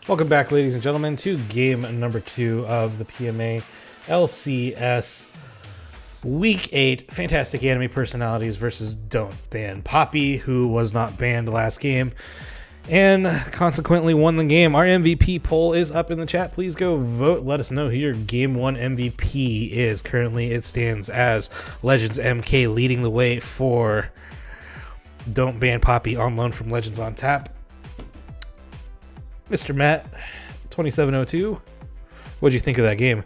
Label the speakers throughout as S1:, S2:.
S1: Welcome back, ladies and gentlemen, to game number 2 of the PMA LCS Week 8 Fantastic Anime Personalities versus Don't Ban Poppy, who was not banned last game and consequently won the game. Our MVP poll is up in the chat. Please go vote. Let us know who your Game 1 MVP is. Currently, it stands as Legends MK leading the way for Don't Ban Poppy on loan from Legends on tap. Mr. Matt, 2702. What'd you think of that game?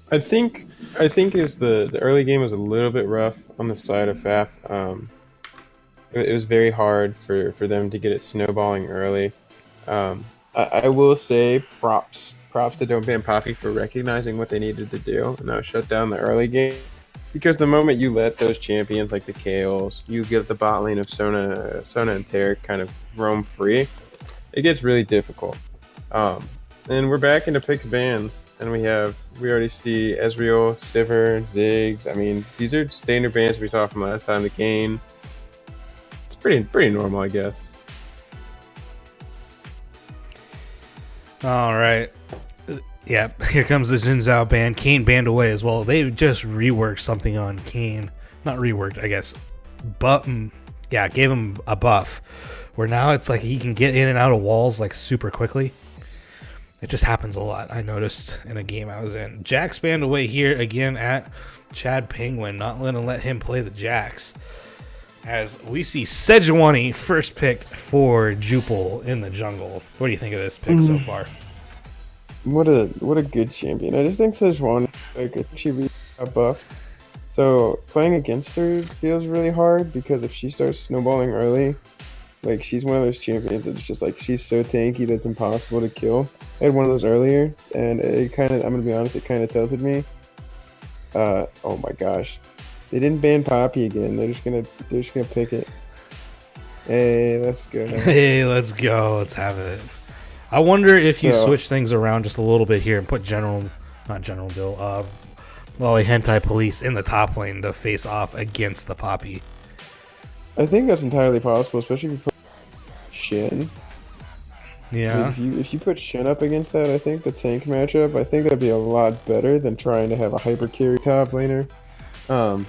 S2: I think is the early game was a little bit rough on the side of FAP. It was very hard for them to get it snowballing early. I will say props to Don't Ban Poppy for recognizing what they needed to do, and that was shut down the early game. Because the moment you let those champions like the Kales, you get the bot lane of Sona and Taric kind of roam free, it gets really difficult. And we're back into picked bans, and we already see Ezreal, Sivir, Ziggs. I mean, these are standard bans we saw from last time. The Kane. It's pretty normal, I guess.
S1: All right. Yeah, here comes the Xin Zhao ban. Kane banned away as well. They just reworked something on Kane. Not reworked, I guess. But, yeah, gave him a buff. Where now it's like he can get in and out of walls like super quickly. It just happens a lot. I noticed in a game I was in. Jax banned away here again at Chad Penguin. Not going to let him play the Jax. As we see Sejuani first picked for Jupil in the jungle. What do you think of this pick so far?
S2: What a good champion. I just think Sejuani, she got buffed. So playing against her feels really hard because if she starts snowballing early, like she's one of those champions that's just like she's so tanky that's impossible to kill. I had one of those earlier, and it kind of, I'm gonna be honest, it kind of tilted me. Oh my gosh, they didn't ban Poppy again. They're just gonna pick it. Hey, let's go.
S1: Hey, let's go. Let's have it. I wonder if you switch things around just a little bit here and put Lolly Hentai Police in the top lane to face off against the Poppy.
S2: I think that's entirely possible, especially if you put Shin.
S1: Yeah.
S2: I mean, if you put Shin up against that, I think the tank matchup, I think that'd be a lot better than trying to have a hyper carry top laner. So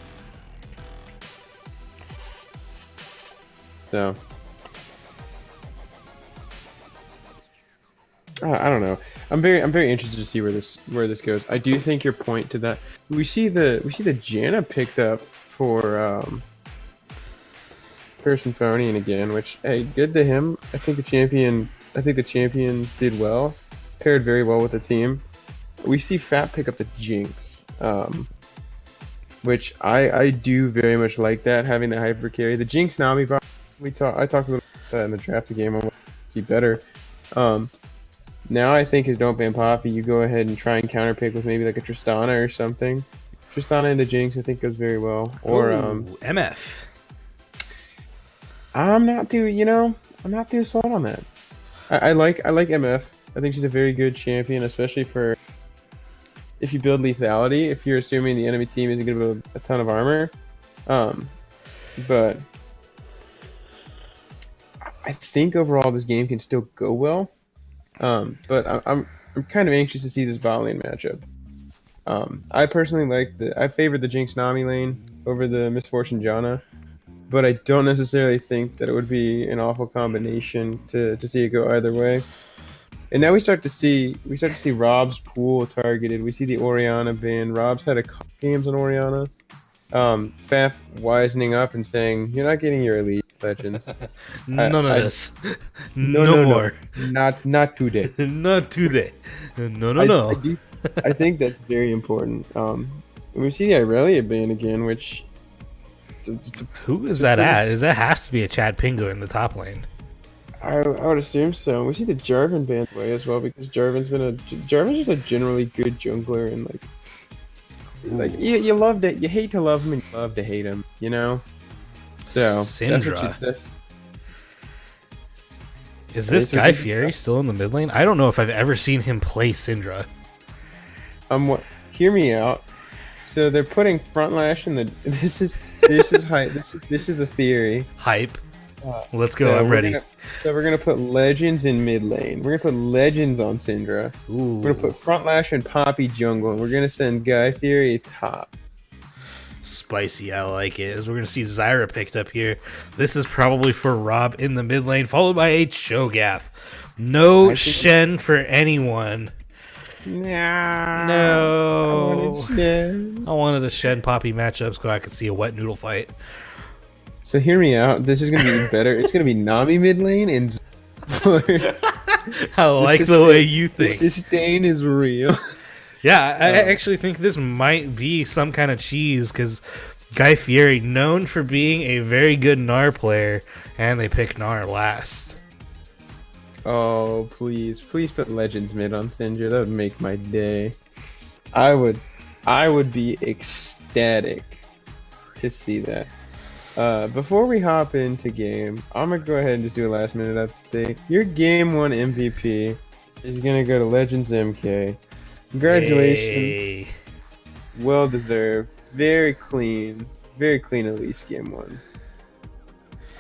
S2: I don't know. I'm very interested to see where this goes. I do think your point to that. We see the Janna picked up for Symphonian again, which hey, good to him. I think the champion did well, paired very well with the team. We see FAP pick up the Jinx, which I do very much like that, having the hyper carry. The Jinx Nami bot, I talked a little about that in the draft game. I want to keep better. Now I think is Don't Ban Poppy, you go ahead and try and counter pick with maybe like a Tristana or something. Tristana into Jinx I think goes very well. Or
S1: MF.
S2: I'm not too sold on that. I like MF. I think she's a very good champion, especially for if you build lethality, if you're assuming the enemy team isn't going to build a ton of armor. But I think overall this game can still go well. But I'm kind of anxious to see this bot lane matchup. I personally I favored the Jinx Nami lane over the Misfortune Janna. But I don't necessarily think that it would be an awful combination to see it go either way. And now we start to see Rob's pool targeted. We see the Orianna ban. Rob's had a couple games on Orianna. FAF wisening up and saying, "You're not getting your elite legends.
S1: None of this. No more.
S2: Not today.
S1: Not today. No.
S2: I think that's very important. And we see the Irelia ban again, which.
S1: Who is that at? Is that has to be a Chad Pingu in the top lane?
S2: I would assume so. We see the Jarvan ban away as well because Jarvan's just a generally good jungler and like you love to, you hate to love him and you love to hate him, you know. So
S1: Syndra.
S2: That's
S1: is this Guy Fieri still in the mid lane? I don't know if I've ever seen him play Syndra.
S2: Hear me out. So they're putting front lash in the. This is hype. This is the theory.
S1: Hype. Let's go.
S2: So
S1: I'm ready.
S2: we're gonna put Legends in mid lane. We're gonna put Legends on Syndra.
S1: Ooh.
S2: We're gonna put Front Lash and Poppy jungle, and we're gonna send Guy Fury top.
S1: Spicy, I like it. As we're going to see Zyra picked up here. This is probably for Rob in the mid lane, followed by a Cho'Gath. No Shen for anyone. No. I wanted a Shen Poppy matchup so I could see a wet noodle fight.
S2: So hear me out. This is gonna be better. It's gonna be Nami mid lane and.
S1: I like the way you think.
S2: The sustain is real.
S1: Yeah, I actually think this might be some kind of cheese because Guy Fieri, known for being a very good Gnar player, and they pick Gnar last.
S2: Oh, please put Legends mid on Syndra. That would make my day. I would be ecstatic to see that. Before we hop into game, I'm gonna go ahead and just do a last minute update. Your game 1 MVP is gonna go to Legends MK. Congratulations.
S1: Hey.
S2: Well deserved. Very clean Elise game 1.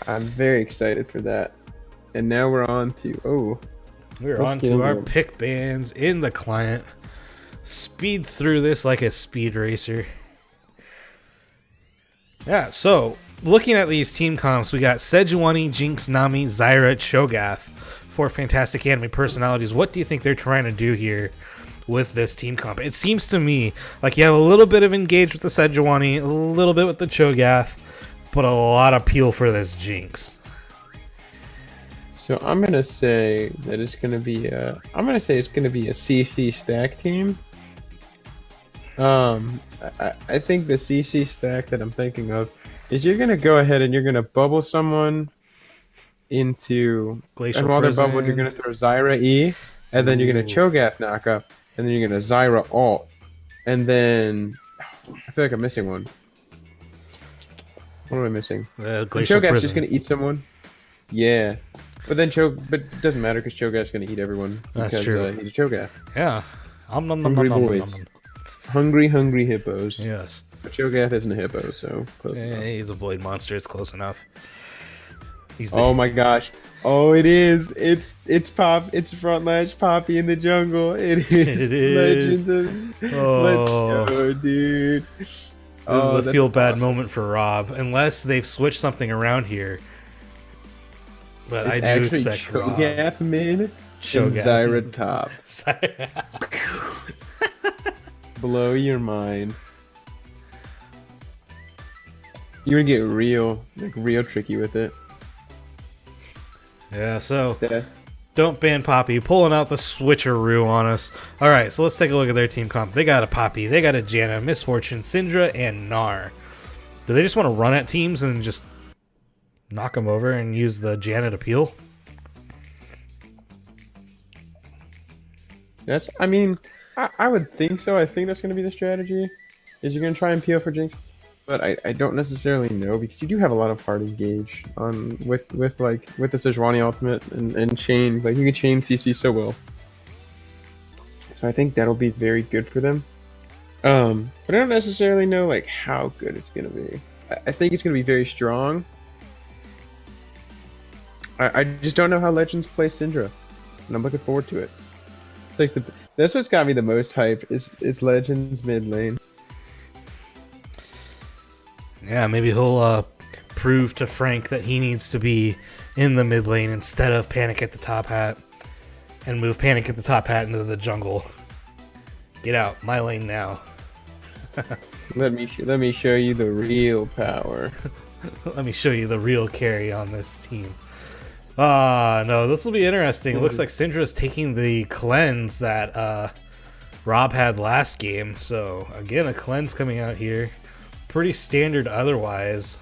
S2: I'm very excited for that. And now we're on to
S1: we're on to our pick bands in the client. Speed through this like a speed racer. Yeah, so looking at these team comps, we got Sejuani, Jinx, Nami, Zyra, Cho'Gath. 4 fantastic anime personalities. What do you think they're trying to do here with this team comp? It seems to me like you have a little bit of engage with the Sejuani, a little bit with the Cho'Gath, but a lot of peel for this Jinx.
S2: So I'm gonna say that it's gonna be a CC stack team. I think the CC stack that I'm thinking of is you're gonna go ahead and you're gonna bubble someone into
S1: Glacial
S2: and while
S1: Prison.
S2: they're bubbled, you're gonna throw Zyra E, and then you're gonna Cho'Gath knock up, and then you're gonna Zyra alt, and then I feel like I'm missing one. What am I missing?
S1: Glacial
S2: Cho'Gath's
S1: Prison.
S2: just gonna eat someone. Yeah. But it doesn't matter because Cho'Gath's gonna eat everyone because
S1: That's true.
S2: he's a Cho'Gath.
S1: Yeah.
S2: Hungry boys. Hungry hippos.
S1: Yes.
S2: But Cho'Gath isn't a hippo, so close enough.
S1: He's a void monster. It's close enough.
S2: Oh my gosh! Oh, it is. It's Front Lash Poppy in the jungle. It is.
S1: It is.
S2: Let's go, dude.
S1: This is a feel bad moment for Rob, unless they've switched something around here. But
S2: It's
S1: I do
S2: actually
S1: expect
S2: Cho'Gath mid and
S1: Cho'Gath.
S2: Zyra top. Blow your mind. You're gonna get real tricky with it.
S1: Yeah, so
S2: Yes.
S1: don't ban Poppy, pulling out the switcheroo on us. All right, so let's take a look at their team comp. They got a Poppy, they got a Janna, Miss Fortune, Syndra, and Gnar. Do they just want to run at teams and just knock them over and use the Janna to peel?
S2: I would think so. I think that's going to be the strategy. Is you're going to try and peel for Jinx, but I don't necessarily know because you do have a lot of hard engage on with the Sejuani ultimate and chain. Like you can chain CC so well. So I think that'll be very good for them. But I don't necessarily know like how good it's going to be. I think it's going to be very strong. I just don't know how Legends play Syndra, and I'm looking forward to it. It's like that's what's got me the most hype is Legends mid lane.
S1: Yeah, maybe he'll prove to Frank that he needs to be in the mid lane instead of Panic at the top hat, and move Panic at the top hat into the jungle. Get out, my lane now.
S2: Let me show you the real power.
S1: Let me show you the real carry on this team. No, this will be interesting. It looks like Syndra's taking the cleanse that Rob had last game. So, again, a cleanse coming out here. Pretty standard otherwise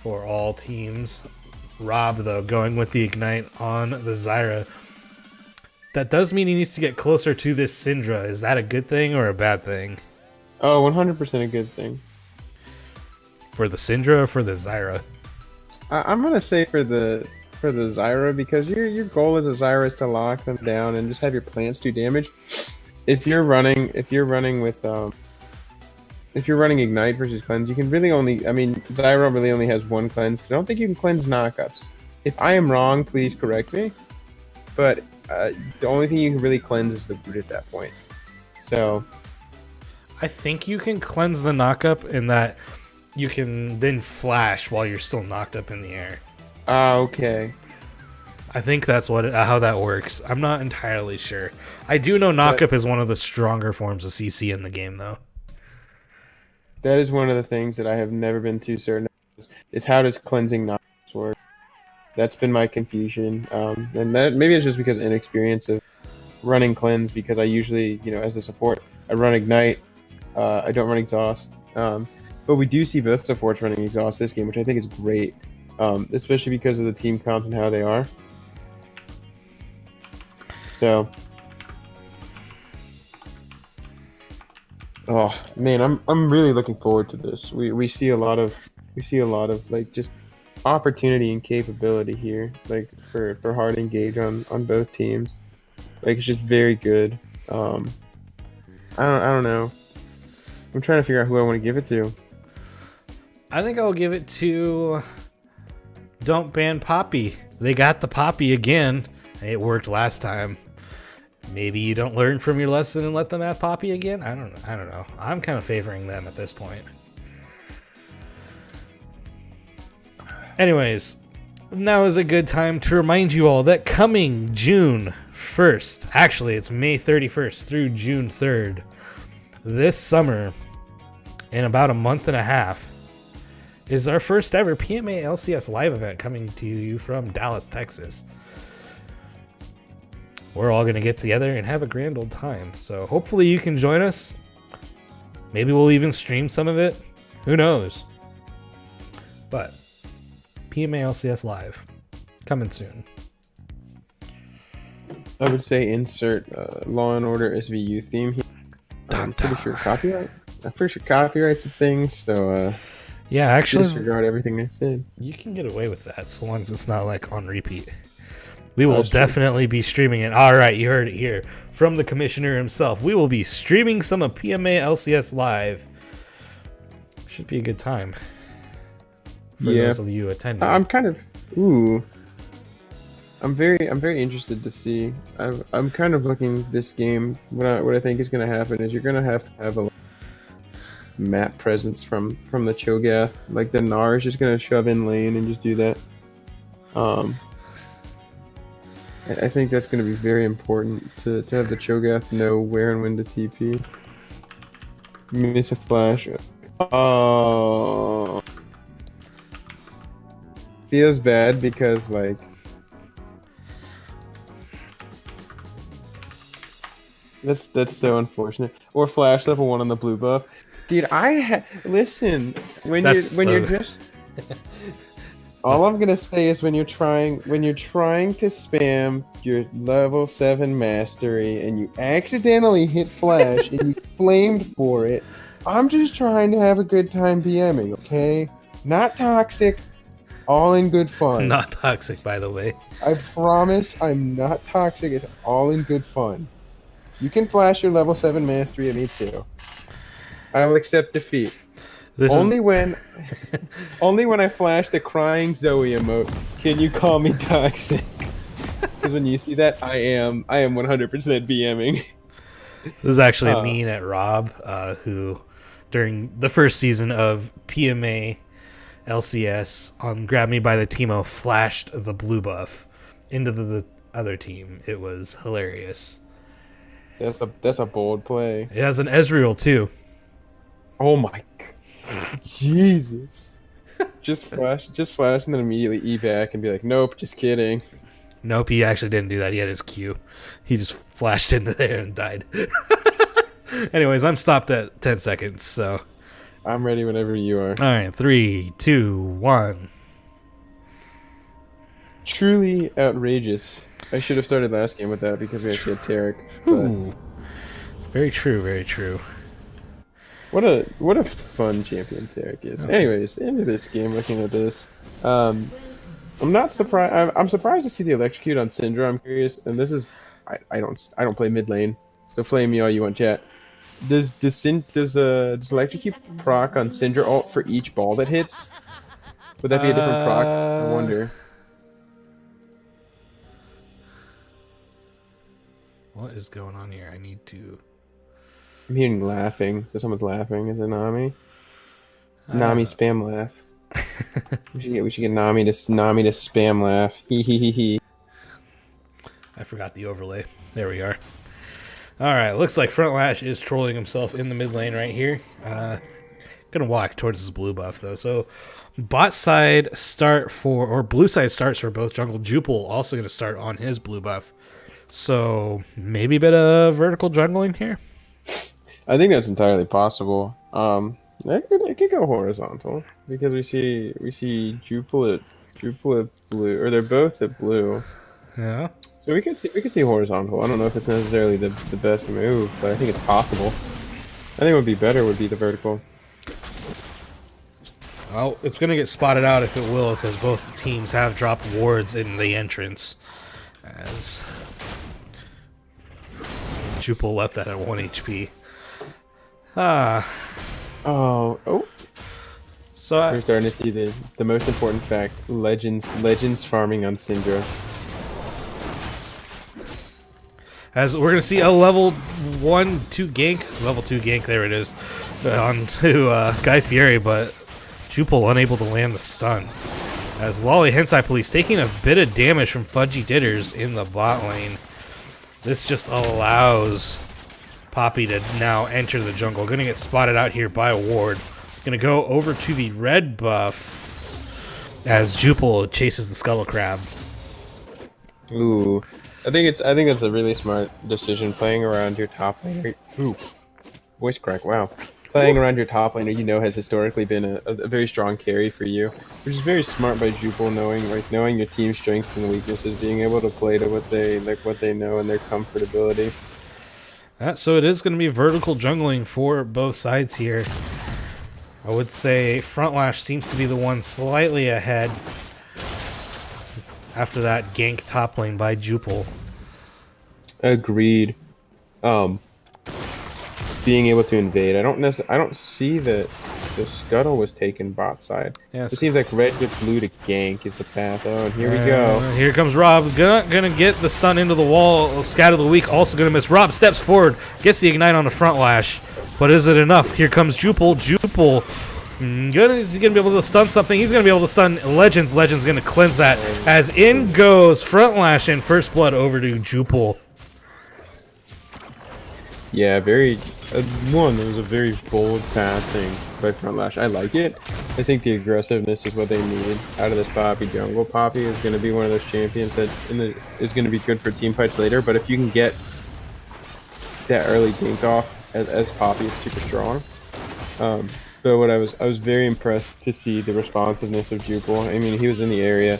S1: for all teams. Rob, though, going with the Ignite on the Zyra. That does mean he needs to get closer to this Syndra. Is that a good thing or a bad thing?
S2: Oh, 100% a good thing.
S1: For the Syndra or for the Zyra?
S2: I'm gonna say for the Zyra because your goal as a Zyra is to lock them down and just have your plants do damage. If you're running with if you're running Ignite versus Cleanse, you can really only. I mean, Zyro really only has one Cleanse. I don't think you can cleanse knockups. If I am wrong, please correct me. But the only thing you can really cleanse is the root at that point. So
S1: I think you can cleanse the knockup in that you can then flash while you're still knocked up in the air.
S2: Okay.
S1: I think that's how that works. I'm not entirely sure. I do know knockup is one of the stronger forms of CC in the game, though.
S2: That is one of the things that I have never been too certain of, is how does cleansing knockups work? That's been my confusion, and that maybe it's just because inexperience of running cleanse. Because I usually, as a support, I run ignite. I don't run exhaust, but we do see both supports running exhaust this game, which I think is great, especially because of the team count and how they are. So, oh man, I'm really looking forward to this. We see a lot of like just opportunity and capability here, like for hard engage on both teams. Like it's just very good. I don't know. I'm trying to figure out who I want to give it to.
S1: I think I'll give it to Don't Ban Poppy. They got the Poppy again. It worked last time. Maybe you don't learn from your lesson and let them have Poppy again? I don't know. I'm kind of favoring them at this point. Anyways, now is a good time to remind you all that coming June 1st, actually it's May 31st through June 3rd, this summer, in about a month and a half, is our first ever PMA LCS live event coming to you from Dallas, Texas. We're all going to get together and have a grand old time. So hopefully you can join us. Maybe we'll even stream some of it. Who knows? But PMA LCS live coming soon.
S2: I would say insert Law and Order SVU theme here. I'm pretty sure copyrights and things. So
S1: yeah, actually,
S2: disregard everything I said.
S1: You can get away with that so long as it's not like on repeat. We will definitely be streaming it. All right, you heard it here from the commissioner himself. We will be streaming some of PMA LCS live. Should be a good time for those of you attending.
S2: I'm very interested to see. I'm kind of looking this game. What I think is going to happen is you're going to have a map presence from the Cho'Gath. Like the Gnar is just going to shove in lane and just do that. I think that's going to be very important to have the Cho'Gath know where and when to TP. Miss a flash. Oh. Feels bad because, like, that's so unfortunate. Or flash level 1 on the blue buff. Dude, listen, when you're just all I'm gonna say is when you're trying to spam your level 7 mastery and you accidentally hit flash and you flamed for it, I'm just trying to have a good time BMing, okay? Not toxic, all in good fun.
S1: Not toxic, by the way.
S2: I promise I'm not toxic, it's all in good fun. You can flash your level 7 mastery at me too. I will accept defeat. Only when I flash the crying Zoe emote can you call me toxic. Because when you see that, I am 100% BMing.
S1: This is actually a mean at Rob, who during the first season of PMA LCS on Grab Me by the Teemo flashed the blue buff into the other team. It was hilarious.
S2: That's a bold play.
S1: It has an Ezreal too.
S2: Oh my God. Jesus. Just flash and then immediately E back and be like, nope, just kidding.
S1: Nope, he actually didn't do that. He had his Q. He just flashed into there and died. Anyways, I'm stopped at 10 seconds, so.
S2: I'm ready whenever you are.
S1: Alright, 3, 2, 1.
S2: Truly outrageous. I should have started last game with that because we actually had Tarek. But...
S1: Very true, very true.
S2: What a fun champion Tarek is. Okay. Anyways, the end of this game, looking at this. I'm not surprised. I'm surprised to see the electrocute on Syndra. I'm curious, and this is I don't play mid lane, so flame me all you want, chat. does electrocute proc on Syndra ult for each ball that hits? Would that be a different proc? I
S1: Uh,
S2: wonder.
S1: what is going on here? I need to.
S2: I'm hearing laughing. So someone's laughing. Is it Nami?
S1: I
S2: Nami
S1: don't know.
S2: spam laugh. We should get Nami to spam laugh. Hee hee hee hee.
S1: I forgot the overlay. There we are. All right, looks like Front Lash is trolling himself in the mid lane right here. Gonna walk towards his blue buff though. So bot side start for, or blue side starts for both jungle. Jupil also gonna start on his blue buff. So maybe a bit of vertical jungling here.
S2: I think that's entirely possible. It could go horizontal because we see Jupil at blue, or they're both at blue.
S1: Yeah.
S2: So we could see horizontal. I don't know if it's necessarily the best move, but I think it's possible. I think what would be better would be the vertical.
S1: Well, it's gonna get spotted out if it will, because both teams have dropped wards in the entrance. As Jupil left that at 1 HP.
S2: Oh.
S1: So
S2: We're starting to see the most important fact: legends farming on Syndra.
S1: as we're gonna see a level 1-2 gank, level 2 gank. There it is, on to Guy Fieri, but Jupil unable to land the stun. As Lolly Hentai Police taking a bit of damage from Fudgy Ditters in the bot lane. This just allows Poppy to now enter the jungle. Gonna get spotted out here by a ward. Gonna go over to the red buff as Jupil chases the Scuttle Crab.
S2: Ooh, I think it's a really smart decision playing around your top laner. Ooh, voice crack. Wow. Playing around your top laner, has historically been a very strong carry for you, which is very smart by Jupil, knowing your team's strengths and weaknesses, being able to play to what they know and their comfortability.
S1: So it is going to be vertical jungling for both sides here. I would say Front Lash seems to be the one slightly ahead after that gank top lane by Jupil.
S2: Agreed. Being able to invade. I don't see that the scuttle was taken bot side.
S1: Yes.
S2: It seems like red to blue to gank is the path. Oh, and here we go.
S1: Here comes Rob. Gonna get the stun into the wall. Scatter the weak. Also gonna miss. Rob steps forward. Gets the ignite on the Front Lash. But is it enough? Here comes Jupil. Is he gonna be able to stun something? He's gonna be able to stun Legends. Legends gonna cleanse that. As in goes Front Lash and First Blood over to Jupil.
S2: Yeah, very. It was a very bold passing by Front Lash. I like it. I think the aggressiveness is what they need out of this Poppy jungle. Poppy is going to be one of those champions that is going to be good for team fights later. But if you can get that early gank off as Poppy, it's super strong. But what I was very impressed to see the responsiveness of Jupil. I mean, he was in the area.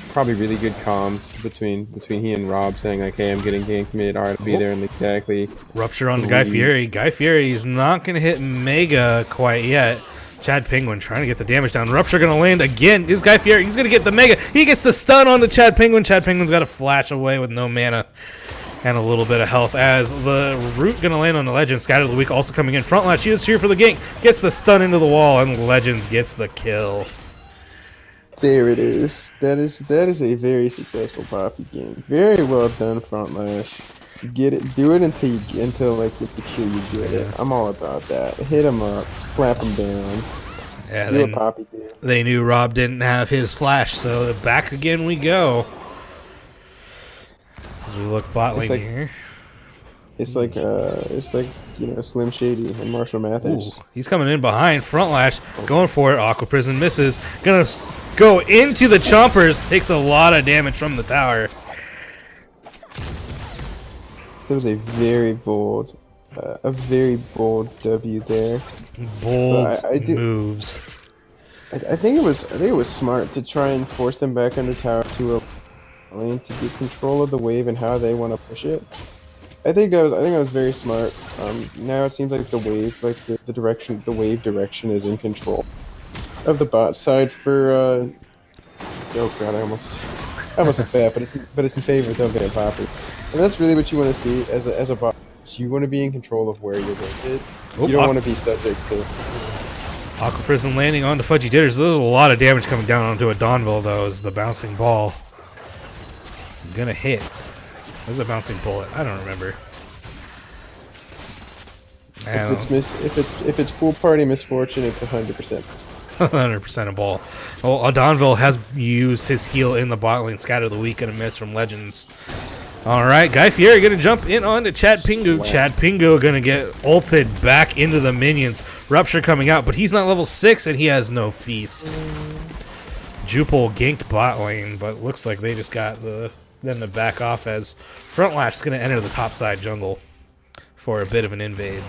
S2: Probably really good comms between he and Rob, saying like, "Hey, I'm getting ganked mid. All right, I'll be there." And exactly.
S1: Rupture on Guy Fieri. Guy Fieri is not going to hit Mega quite yet. Chad Penguin trying to get the damage down. Rupture going to land again. Is Guy Fieri? He's going to get the Mega. He gets the stun on the Chad Penguin. Chad Penguin's got to flash away with no mana and a little bit of health. As the root going to land on the Legend. Scatter the Weak also coming in. Front Lash, she is here for the gank. Gets the stun into the wall, and Legends gets the kill.
S2: There it is. That is a very successful Poppy game. Very well done, Front Lash. Get it. Do it until like with the kill you get it. I'm all about that. Hit him up. Slap him down.
S1: Yeah,
S2: do what Poppy did.
S1: They knew Rob didn't have his flash, so back again we go. As we look bot lane here.
S2: It's like Slim Shady and Marshall Mathers.
S1: Ooh, he's coming in behind. Front Lash going for it. Aqua Prison misses. Gonna go into the chompers. Takes a lot of damage from the tower.
S2: There was a very bold W there.
S1: Bold moves.
S2: I think it was smart to try and force them back under tower to a lane to get control of the wave and how they want to push it. I think I was very smart. Now it seems like the wave, the wave direction is in control of the bot side for. Oh god, I almost said FAP, but it's in favor of Van Poppy, and that's really what you want to see as a bot. match, you want to be in control of where your link is.
S1: Oh,
S2: you don't want to be subject to...
S1: Aqua Prison landing onto Fudgy Ditters. There's a lot of damage coming down onto a Donville, though, as the bouncing ball. Gonna hit. There's a bouncing bullet. I don't remember.
S2: If it's pool party misfortune, it's 100%.
S1: 100% a ball. Well, Donville has used his heal in the bot lane, Scatter the Weak, and a miss from Legends. Alright, Guy Fieri gonna jump in onto Chad Pingu.
S2: Slap.
S1: Chad Pingu gonna get ulted back into the minions. Rupture coming out, but he's not level 6 and he has no feast. Jupol ganked bot lane, but looks like they just got them to back off as Frontlash is gonna enter the top side jungle for a bit of an invade.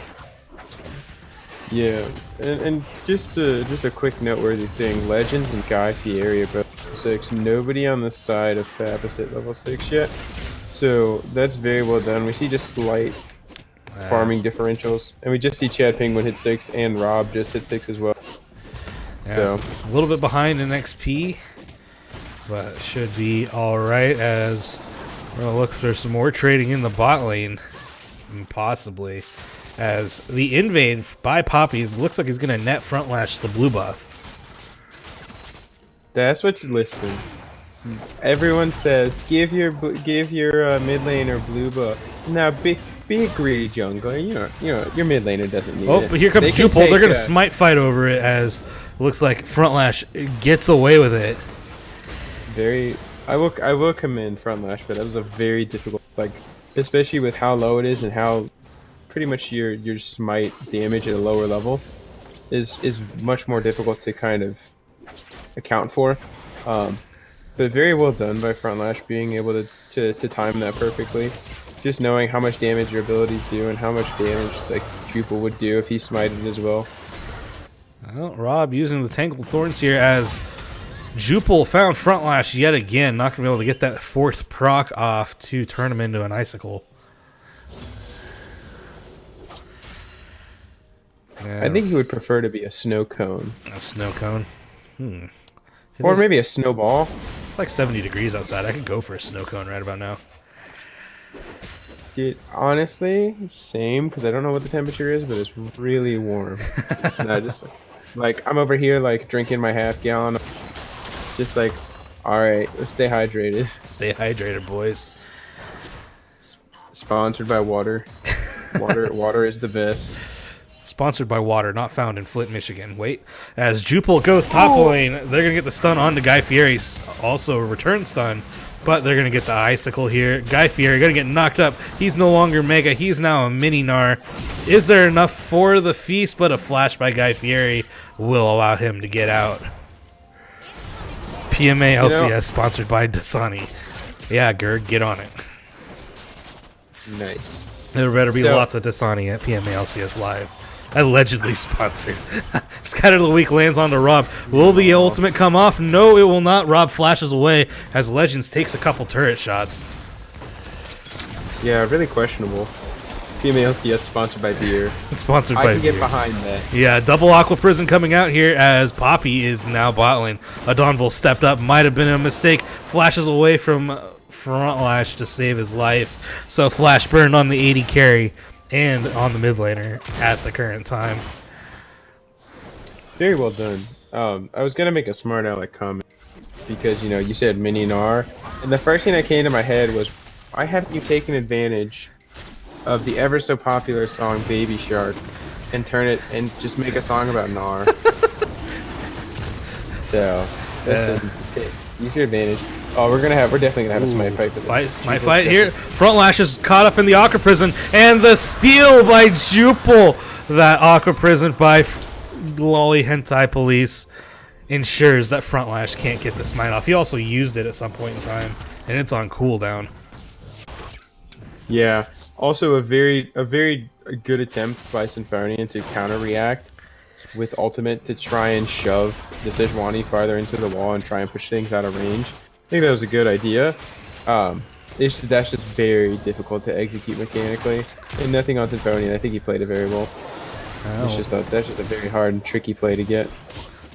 S2: Yeah, and just a quick noteworthy thing: Legends and Guy Fieri are both level 6. Nobody on the side of FAP is at level 6 yet, so that's very well done. We see just slight farming differentials, and we just see Chad Penguin hit 6 and Rob just hit 6 as well.
S1: Yeah,
S2: So
S1: a little bit behind in XP, but should be all right. As we're gonna look for some more trading in the bot lane, possibly. As the invade by Poppies looks like he's gonna net Frontlash the blue buff.
S2: that's what you listen. Everyone says give your mid laner blue buff. Now be a greedy jungler. Your mid laner doesn't need
S1: Oh,
S2: it.
S1: but here comes Jupol. They're gonna smite fight over it as looks like Frontlash gets away with it.
S2: I will commend Frontlash for that. That was a very difficult, especially with how low it is and how pretty much your smite damage at a lower level is much more difficult to kind of account for. But very well done by Frontlash being able to time that perfectly. Just knowing how much damage your abilities do and how much damage Jupol would do if he smited as well.
S1: Well, Rob using the Tangled Thorns here as Jupol found Frontlash yet again. Not going to be able to get that 4th proc off to turn him into an icicle.
S2: I think he would prefer to be a snow cone.
S1: A snow cone?
S2: Or maybe a snowball.
S1: It's like 70 degrees outside. I could go for a snow cone right about now.
S2: Dude, honestly, same, because I don't know what the temperature is, but it's really warm. And I just, I'm over here, drinking my half gallon. Just alright, let's stay hydrated.
S1: Stay hydrated, boys.
S2: Sponsored by water. Water is the best.
S1: Sponsored by water, not found in Flint, Michigan. Wait, as Jupol goes top lane, they're going to get the stun on to Guy Fieri. Also a return stun, but they're going to get the icicle here. Guy Fieri going to get knocked up. He's no longer Mega. He's now a mini Gnar. Is there enough for the feast? But a flash by Guy Fieri will allow him to get out. PMA LCS sponsored by Dasani. Yeah, Gerg, get on it.
S2: Nice.
S1: There better be lots of Dasani at PMA LCS Live. Allegedly sponsored. Scatter the Weak lands onto Rob. Will the ultimate come off? No, it will not. Rob flashes away as Legends takes a couple turret shots.
S2: Yeah, really questionable. PMA LCS sponsored by beer.
S1: Sponsored by beer.
S2: I can get behind that.
S1: Yeah, double Aqua Prison coming out here as Poppy is now bot lane. Donville stepped up. Might have been a mistake. Flashes away from Frontlash to save his life. So Flash burned on the 80 carry and on the mid laner at the current time.
S2: Very well done. I was gonna make a smart aleck comment because you said mini Gnar, and the first thing that came to my head was, why haven't you taken advantage of the ever so popular song Baby Shark and turn it and just make a song about Gnar? So use your advantage. Oh, we're definitely gonna have a smite fight for this.
S1: Smite fight here. Frontlash is caught up in the Aqua Prison, and the steal by Jupol. That Aqua Prison by Lolly Hentai Police ensures that Frontlash can't get the smite off. He also used it at some point in time, and it's on cooldown.
S2: Yeah. Also, a very good attempt by Symphonian to counter-react with ultimate to try and shove the Sejuani farther into the wall and try and push things out of range. I think that was a good idea. That's just very difficult to execute mechanically, and nothing on Symphonian. I think he played it very well. That's just a very hard and tricky play to get.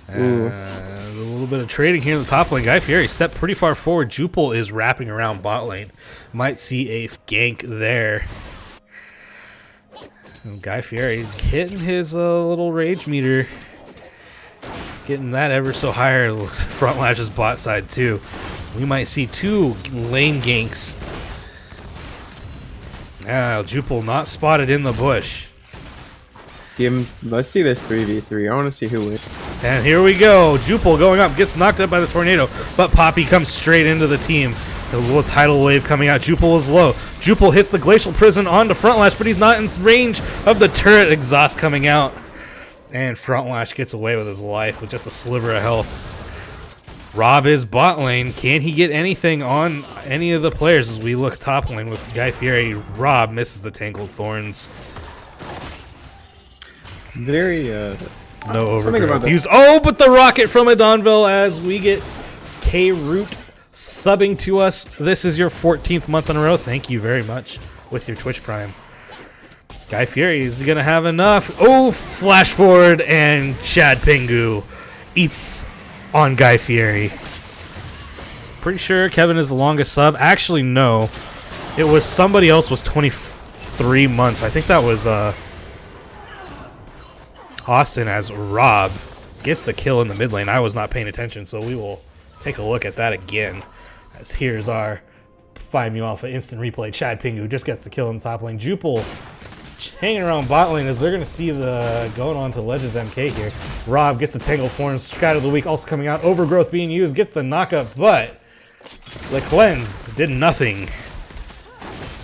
S1: A little bit of trading here in the top lane. Guy Fieri stepped pretty far forward. Jupol is wrapping around bot lane. Might see a gank there. And Guy Fieri hitting his little rage meter. Getting that ever so higher. Front Lash's bot side too. We might see 2 lane ganks. Jupil not spotted in the bush.
S2: Let's see this 3v3. I want to see who wins.
S1: And here we go. Jupil going up, gets knocked up by the tornado, but Poppy comes straight into the team. The little tidal wave coming out. Jupil is low. Jupil hits the glacial prison onto Front Lash, but he's not in range of the turret exhaust coming out. And Front Lash gets away with his life with just a sliver of health. Rob is bot lane. Can he get anything on any of the players as we look top lane with Guy Fieri? Rob misses the Tangled Thorns.
S2: Very,
S1: no overgrowth used. Oh, but the rocket from Adonville as we get K-Root subbing to us. This is your 14th month in a row. Thank you very much with your Twitch Prime. Guy Fieri is going to have enough. Oh, flash forward, and Chad Pingu eats on Guy Fieri. Pretty sure Kevin is the longest sub. Actually, no. It was somebody else was 23 months. I think that was Austin as Rob gets the kill in the mid lane. I was not paying attention, so we will take a look at that again. As here's our Find Me Alpha instant replay. Chad Pingu just gets the kill in the top lane. Jupil hanging around bot lane as they're going to see the going on to Legends MK here. Rob gets the Tangled Thorns. Scout of the Week also coming out. Overgrowth being used. Gets the knockup, but the cleanse did nothing.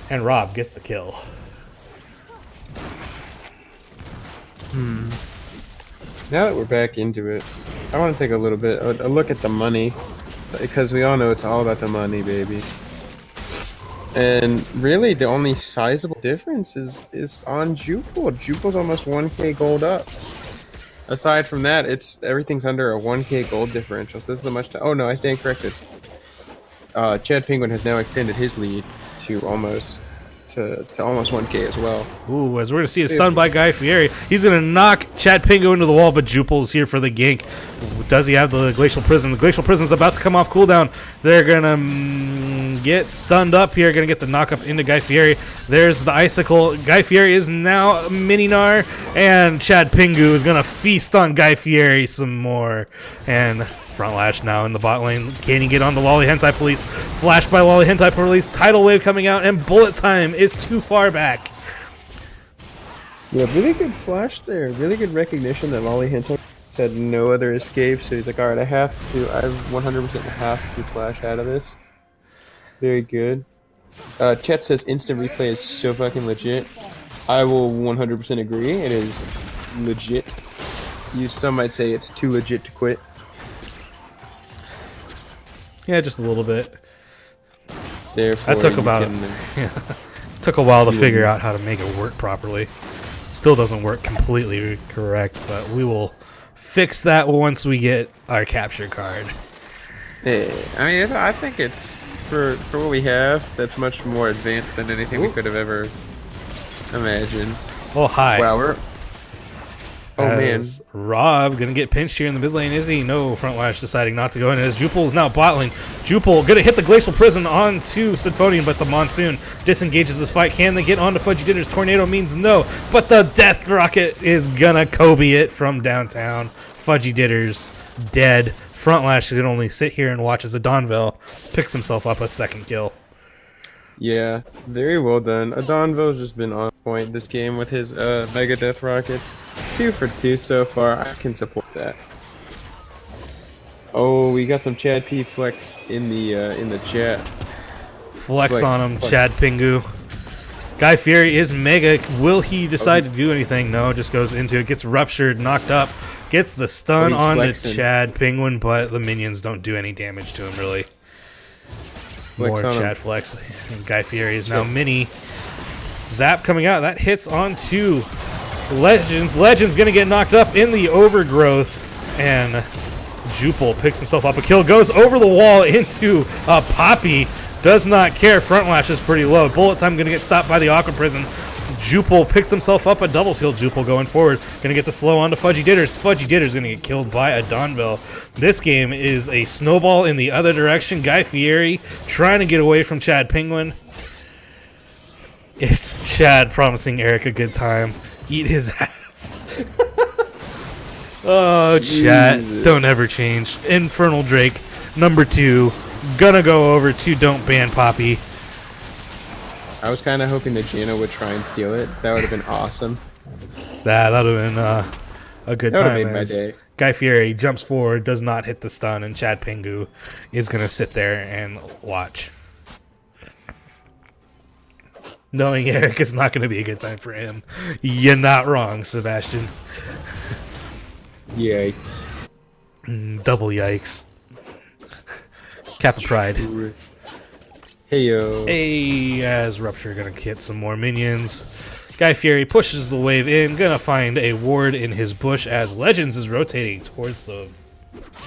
S1: And Rob gets the kill.
S2: Now that we're back into it, I want to take a little bit a look at the money, because we all know it's all about the money, baby. And really, the only sizable difference is on Jupil. Jupil's almost 1k gold up. Aside from that, everything's under a 1k gold differential. So this is a much. Oh no, I stand corrected. Chad Penguin has now extended his lead to almost 1k as well.
S1: Ooh, as we're going to see a stun by Guy Fieri. He's going to knock Chad Pingu into the wall, but Jupil's here for the gank. Does he have the Glacial Prison? The Glacial Prison's about to come off cooldown. They're going to get stunned up here. Going to get the knock up into Guy Fieri. There's the Icicle. Guy Fieri is now Mini-Gnar, and Chad Pingu is going to feast on Guy Fieri some more. And Front Lash now in the bot lane. Can he get on the Lolly Hentai Police? Flashed by Lolly Hentai Police. Tidal Wave coming out, and Bullet Time is too far back.
S2: Yeah, really good flash there. Really good recognition that Lolly Hentai had no other escape, so he's like, alright, I 100% have to flash out of this. Very good. Chet says instant replay is so fucking legit. I will 100% agree. It is legit. Some might say it's too legit to quit.
S1: Yeah, just a little bit.
S2: Therefore,
S1: that took took a while to figure out how to make it work properly. Still doesn't work completely correct, but we will fix that once we get our capture card.
S2: Yeah, I mean, I think it's for what we have. That's much more advanced than anything we could have ever imagined.
S1: Oh hi!
S2: Wow, oh man,
S1: Rob gonna get pinched here in the mid lane, is he? No, Front Lash deciding not to go in as Jupil is now bot lane. Jupil gonna hit the Glacial Prison onto Symphonian, but the Monsoon disengages this fight. Can they get onto Fudgy Ditter's? Tornado means no, but the Death Rocket is gonna Kobe it from downtown. Fudgy Ditter's dead. Front Lash can only sit here and watch as Adonville picks himself up a second kill.
S2: Yeah, very well done. Adonville's just been on point this game with his Mega Death Rocket. 2 for 2 so far. I can support that. Oh, we got some Chad P flex in the chat.
S1: Flex on him, Chad Pingu. Guy Fieri is mega. Will he decide to do anything? No, just goes into it, gets ruptured, knocked up, gets the stun on the Chad Penguin, but the minions don't do any damage to him really. More Chad flex. And Guy Fieri is now mini. Zap coming out. That hits onto Legends. Legends gonna get knocked up in the overgrowth, and Jupil picks himself up a kill, goes over the wall into Poppy. Does not care. Front Lash is pretty low. Bullet Time gonna get stopped by the Aqua Prison. Jupil picks himself up a double kill. Jupil going forward. Gonna get the slow onto Fudgy Ditters. Fudgy Ditters gonna get killed by Adonville. This game is a snowball in the other direction. Guy Fieri trying to get away from Chad Penguin. Is Chad promising Eric a good time? Eat his ass. Oh, chat.
S2: Jesus.
S1: Don't ever change. Infernal Drake, number 2. Gonna go over to Don't Ban Poppy.
S2: I was kind of hoping that Gina would try and steal it. That would have been awesome.
S1: That would have been a good
S2: That would have
S1: time.
S2: made my
S1: as
S2: day.
S1: Guy Fieri jumps forward, does not hit the stun, and Chad Pingu is gonna sit there and watch. Knowing Eric is not gonna be a good time for him. You're not wrong, Sebastian.
S2: Yikes.
S1: Double yikes. Kappa Pride.
S2: Hey yo.
S1: Hey, as Rupture gonna hit some more minions. Guy Fieri pushes the wave in, gonna find a ward in his bush as Legends is rotating towards the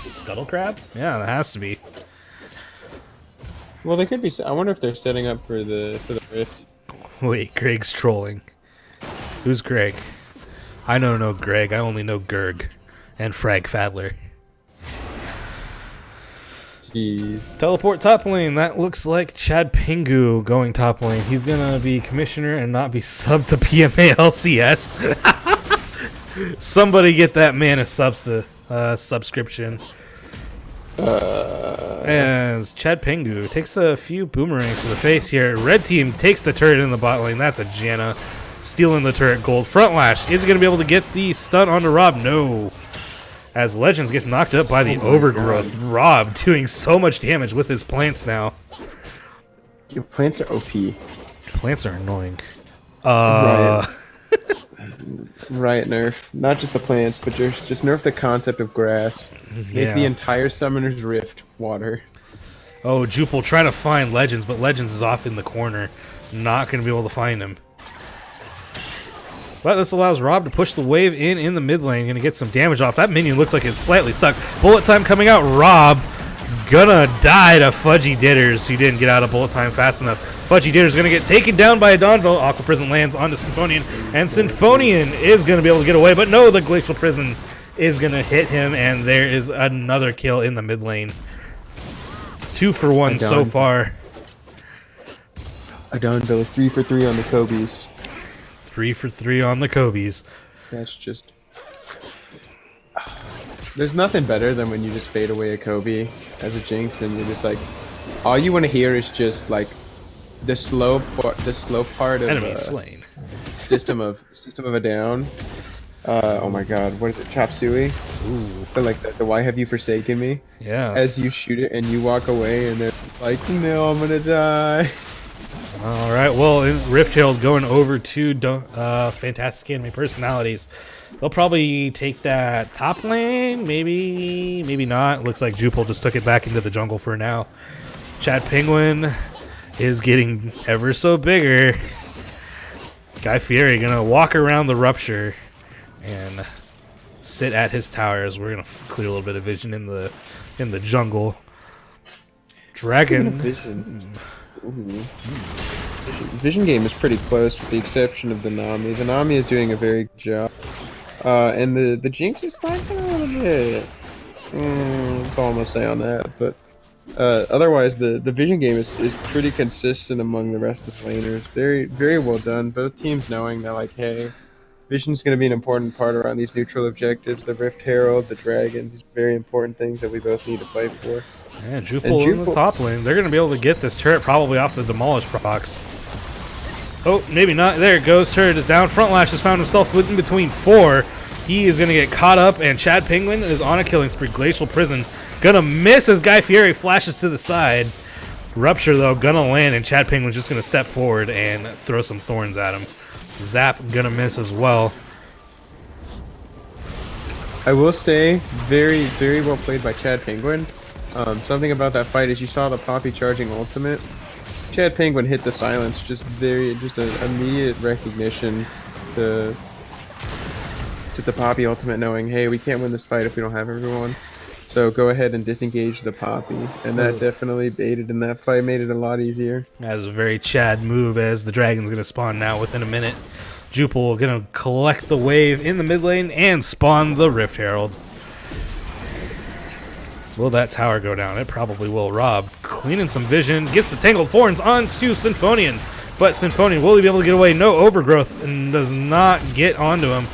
S1: Scuttle Crab? Yeah, that has to be.
S2: Well, they could be. I wonder if they're setting up for the rift.
S1: Wait, Greg's trolling. Who's Greg? I don't know Greg, I only know Gerg. And Frag Fadler.
S2: Jeez.
S1: Teleport top lane. That looks like Chad Pingu going top lane. He's gonna be commissioner and not be sub to PMA LCS. Somebody get that man a subscription. As Chad Pingu takes a few boomerangs to the face here. Red team takes the turret in the bot lane. That's a Janna. Stealing the turret gold. Front lash. Is he going to be able to get the stun onto Rob? No. As Legends gets knocked up by the overgrowth. God. Rob doing so much damage with his plants now.
S2: Your plants are OP.
S1: Plants are annoying.
S2: Riot nerf. Not just the plants, but just nerf the concept of grass. Make the entire Summoner's Rift water.
S1: Oh, Jupil trying to find Legends, but Legends is off in the corner. Not going to be able to find him. But this allows Rob to push the wave in the mid lane. Going to get some damage off. That minion looks like it's slightly stuck. Bullet time coming out. Rob gonna die to Fudgy Ditters, who didn't get out of bullet time fast enough. Fudgy Ditters gonna get taken down by a Dawnville. Aqua Prison lands onto Symphonian, and Symphonian is gonna be able to get away, but no, the Glacial Prison is gonna hit him, and there is another kill in the mid lane. 2 for 1 so far.
S2: A Dawnville is 3 for 3 on the Kobe's.
S1: 3 for 3 on the Kobe's.
S2: That's just... There's nothing better than when you just fade away a Kobe as a Jinx, and you're just like, all you want to hear is just like the slow part of
S1: enemy slain.
S2: System of a Down. Oh my God, what is it? Chop Suey.
S1: Ooh.
S2: But like the Why Have You Forsaken Me?
S1: Yeah.
S2: As you shoot it and you walk away, and they're like, no, I'm gonna die.
S1: All right. Well, Rift Herald going over to Fantastic Anime Personalities. They'll probably take that top lane, maybe not. Looks like Jupil just took it back into the jungle for now. Chad Penguin is getting ever so bigger. Guy Fieri gonna walk around the Rupture and sit at his towers. We're gonna clear a little bit of vision in the jungle. Dragon.
S2: Vision. Ooh. Vision game is pretty close, with the exception of the Nami. The Nami is doing a very good job. And the Jinx is slacking a little bit. That's all I'm gonna say on that. But otherwise, the Vision game is pretty consistent among the rest of the laners. Very, very well done. Both teams knowing that, like, hey, Vision's gonna be an important part around these neutral objectives. The Rift Herald, the Dragons, these very important things that we both need to fight for.
S1: Yeah, Jupil in the top lane. They're gonna be able to get this turret probably off the Demolish box. Oh, maybe not. There it goes. Turret is down. Frontlash has found himself in between 4. He is going to get caught up, and Chad Penguin is on a killing spree. Glacial Prison gonna miss as Guy Fieri flashes to the side. Rupture, though, gonna land, and Chad Penguin's just gonna step forward and throw some thorns at him. Zap gonna miss as well.
S2: I will say, very, very well played by Chad Penguin. Something about that fight is you saw the Poppy charging ultimate. Chad Penguin hit the silence, just an immediate recognition to the Poppy ultimate, knowing, hey, we can't win this fight if we don't have everyone. So go ahead and disengage the Poppy, and that definitely aided in that fight, made it a lot easier.
S1: That was a very Chad move, as the Dragon's gonna spawn now within a minute. Jupil gonna collect the wave in the mid lane and spawn the Rift Herald. Will that tower go down? It probably will. Rob cleaning some vision, gets the Tangled Thorns onto Symphonian. but Symphony will be able to get away. No overgrowth and does not get onto him.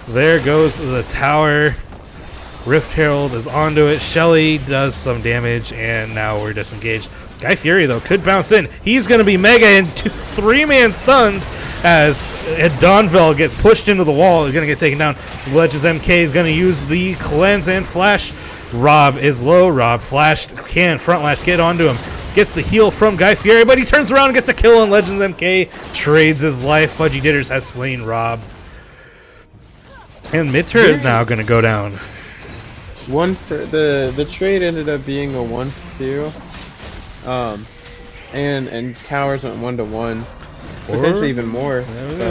S1: There goes the tower. Rift Herald is onto it. Shelly does some damage, and now we're disengaged. Guy Fury, though, could bounce in. He's going to be mega and 3-man stunned as Donville gets pushed into the wall. He's going to get taken down. Legends MK is going to use the cleanse and flash. Rob is low. Rob flashed. Can front lash get onto him. Gets the heal from Guy Fury, but he turns around and gets the kill on Legends MK. Trades his life. Fudgy Ditters has slain Rob. And mid turret is now going to go down.
S2: The trade ended up being a 1-2. And towers went 1-1. Potentially even more.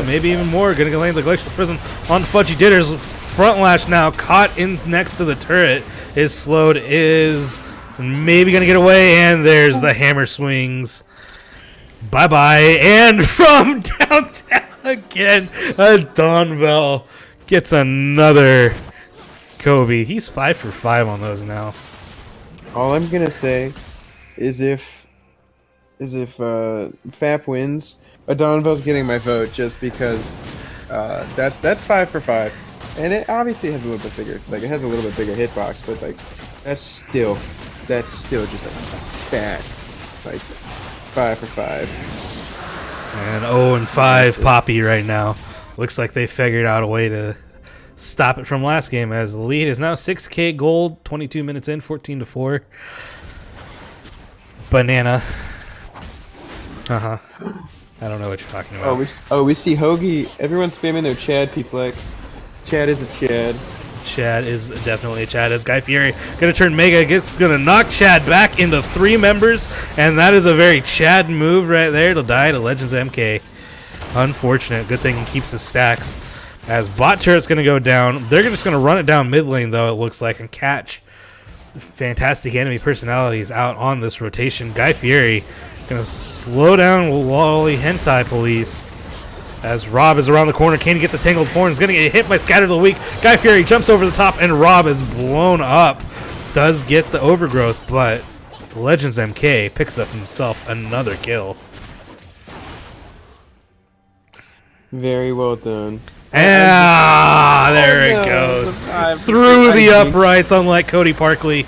S1: Maybe even more. Gonna go land the Glacial Prison on Fudgy Ditters. Front lash now caught in next to the turret. Is slowed, is maybe gonna get away, and there's the hammer swings. Bye bye. And from downtown again, Donville gets another Kobe. He's 5 for 5 on those now.
S2: All I'm gonna say is if FAP wins, Donville's getting my vote just because that's 5 for 5, and it obviously has a little bit bigger, like it has a little bit bigger hitbox, but like that's still just like fat, like 5 for 5.
S1: And 0-5 Poppy right now. Looks like they figured out a way to stop it from last game, as the lead is now 6K gold, 22 minutes in, 14-4. Banana. I don't know what you're talking about.
S2: We see Hoagie. Everyone's spamming their Chad P-Flex. Chad is a Chad.
S1: Chad is definitely a Chad. As Guy Fury gonna turn mega, gonna knock Chad back into 3 members, and that is a very Chad move right there. It'll die to Legends MK. Unfortunate. Good thing he keeps his stacks. As bot turret's gonna go down, they're just gonna run it down mid lane though. It looks like, and catch fantastic enemy personalities out on this rotation. Guy Fury gonna slow down Wally Hentai Police. As Rob is around the corner, can he get the Tangled Thorns? Gonna get hit by Scatter of the Weak. Guy Fury jumps over the top, and Rob is blown up. Does get the overgrowth, but Legends MK picks up himself another kill.
S2: Very well done.
S1: There it goes. Through the uprights, unlike Cody Parkley.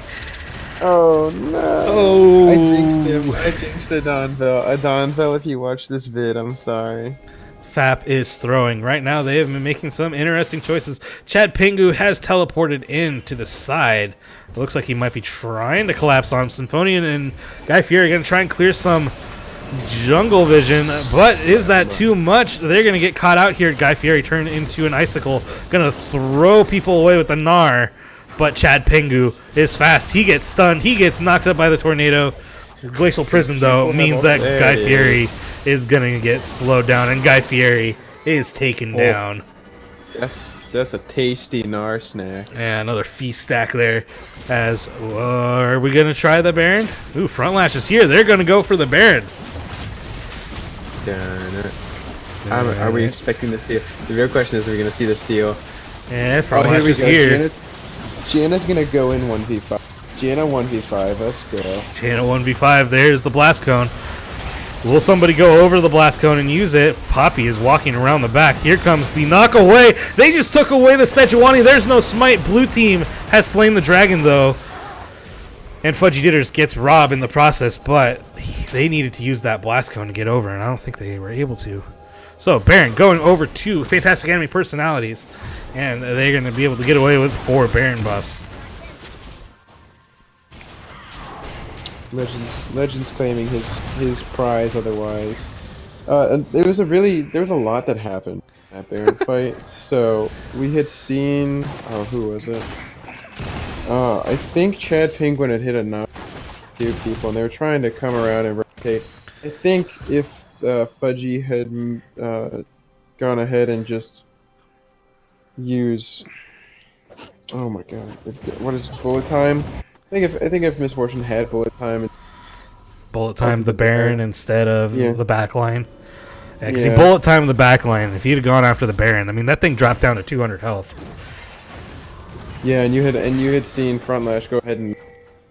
S2: Oh no!
S1: Oh,
S2: I jinxed him. I jinxed a Donville. Donville, if you watch this vid, I'm sorry.
S1: FAP is throwing. Right now, they have been making some interesting choices. Chad Pingu has teleported in to the side. It looks like he might be trying to collapse on Symphonian, and Guy Fury going to try and clear some jungle vision, but is that too much? They're going to get caught out here. Guy Fury turned into an icicle. Going to throw people away with the Gnar, but Chad Pingu is fast. He gets stunned. He gets knocked up by the tornado. Glacial Prison, though, means that Guy Fury is going to get slowed down, and Guy Fury is taken down.
S2: That's a tasty Gnar snack.
S1: And another feast stack there. As are we going to try the Baron? Ooh, front lash is here. They're going to go for the Baron.
S2: Are we expecting the steal? The real question is, are we going to see the steal?
S1: Yeah, front lash is here.
S2: Janna's going to go in 1v5. Janna 1v5, let's go.
S1: Janna 1v5, there's the blast cone. Will somebody go over the blast cone and use it? Poppy is walking around the back. Here comes the knock away. They just took away the Sejuani. There's no smite. Blue team has slain the dragon, though. And Fudgy Ditters gets Rob in the process, but they needed to use that blast cone to get over, and I don't think they were able to. So Baron going over to fantastic enemy personalities, and they're going to be able to get away with 4 Baron buffs.
S2: Legends claiming his prize otherwise. And there was a lot that happened in that Baron fight. So we had seen, who was it? I think Chad Penguin had hit a few people, and they were trying to come around and rotate. I think if Fudgy had gone ahead and just use, oh my god, what is bullet time? I think if Misfortune had bullet time,
S1: the Baron instead of the backline. Yeah, because he bullet timed the backline. If he'd have gone after the Baron, I mean that thing dropped down to 200 health.
S2: Yeah, and you had seen Frontlash go ahead and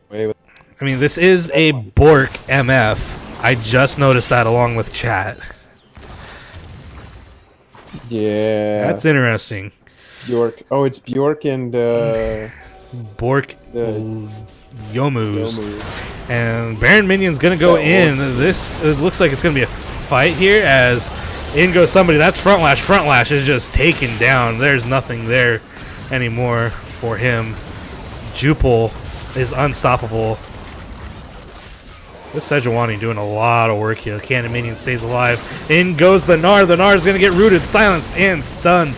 S2: away with.
S1: I mean, this is a Bork MF. I just noticed that along with chat.
S2: Yeah.
S1: That's interesting.
S2: Bjork. Oh, it's Bjork and
S1: Bork
S2: the
S1: Yomu's.
S2: Yomu.
S1: And Baron Minion's going to go in. This it looks like it's going to be a fight here as in goes somebody. That's Front Lash. Front Lash is just taken down. There's nothing there anymore for him. Jupil is unstoppable. This Sejuani doing a lot of work here. The Cannon Minion stays alive. In goes the Gnar. The Gnar is going to get rooted, silenced, and stunned.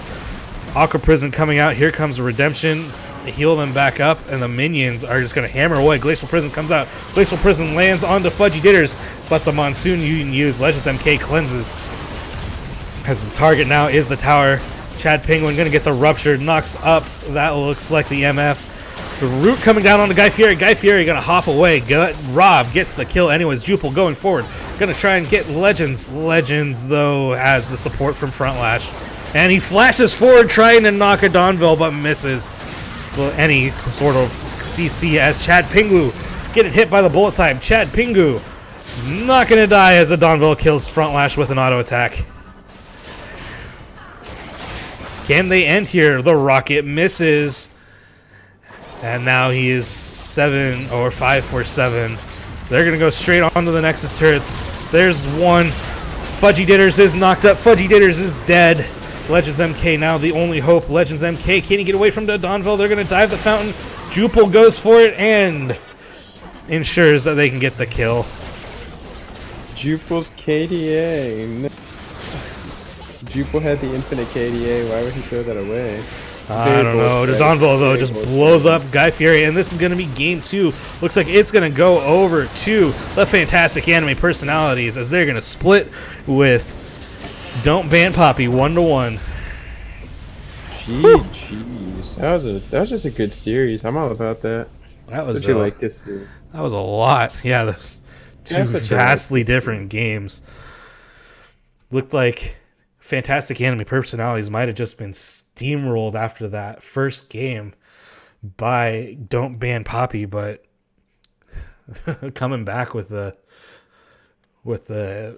S1: Aqua Prison coming out. Here comes Redemption. They heal them back up, and the minions are just going to hammer away. Glacial Prison comes out. Glacial Prison lands onto Fudgy Ditters, but the Monsoon you can use. Legends MK cleanses. As the target now is the tower. Chad Penguin going to get the Rupture. Knocks up. That looks like the MF. The root coming down on the Guy Fieri. Guy Fieri going to hop away. Rob gets the kill anyways. Jupil going forward. Going to try and get Legends. Legends, though, has the support from Front Lash. And he flashes forward trying to knock a Donville, but misses. Well, any sort of CC as Chad Pingu getting hit by the bullet time. Chad Pingu not going to die as a Donville kills Front Lash with an auto attack. Can they end here? The rocket misses. And now he is 7 or 5 for 7. They're going to go straight onto the Nexus turrets. There's one. Fudgy Ditters is knocked up. Fudgy Ditters is dead. Legends MK now the only hope. Legends MK, can he get away from the Donville? They're going to dive the fountain. Jupil goes for it and ensures that they can get the kill.
S2: Jupil's KDA. No. Jupil had the infinite KDA. Why would he throw that away?
S1: I don't know. The Donville, though, just blows up Guy Fieri, and this is going to be game 2. Looks like it's going to go over to the Fantastic Anime Personalities as they're going to split with Don't Ban Poppy 1-1.
S2: Jeez. That was just a good series. I'm all about that.
S1: That was
S2: you like this too?
S1: That was a lot. Yeah, that's two vastly different games. Looked like Fantastic Anime Personalities might have just been steamrolled after that first game by Don't Ban Poppy, but coming back with the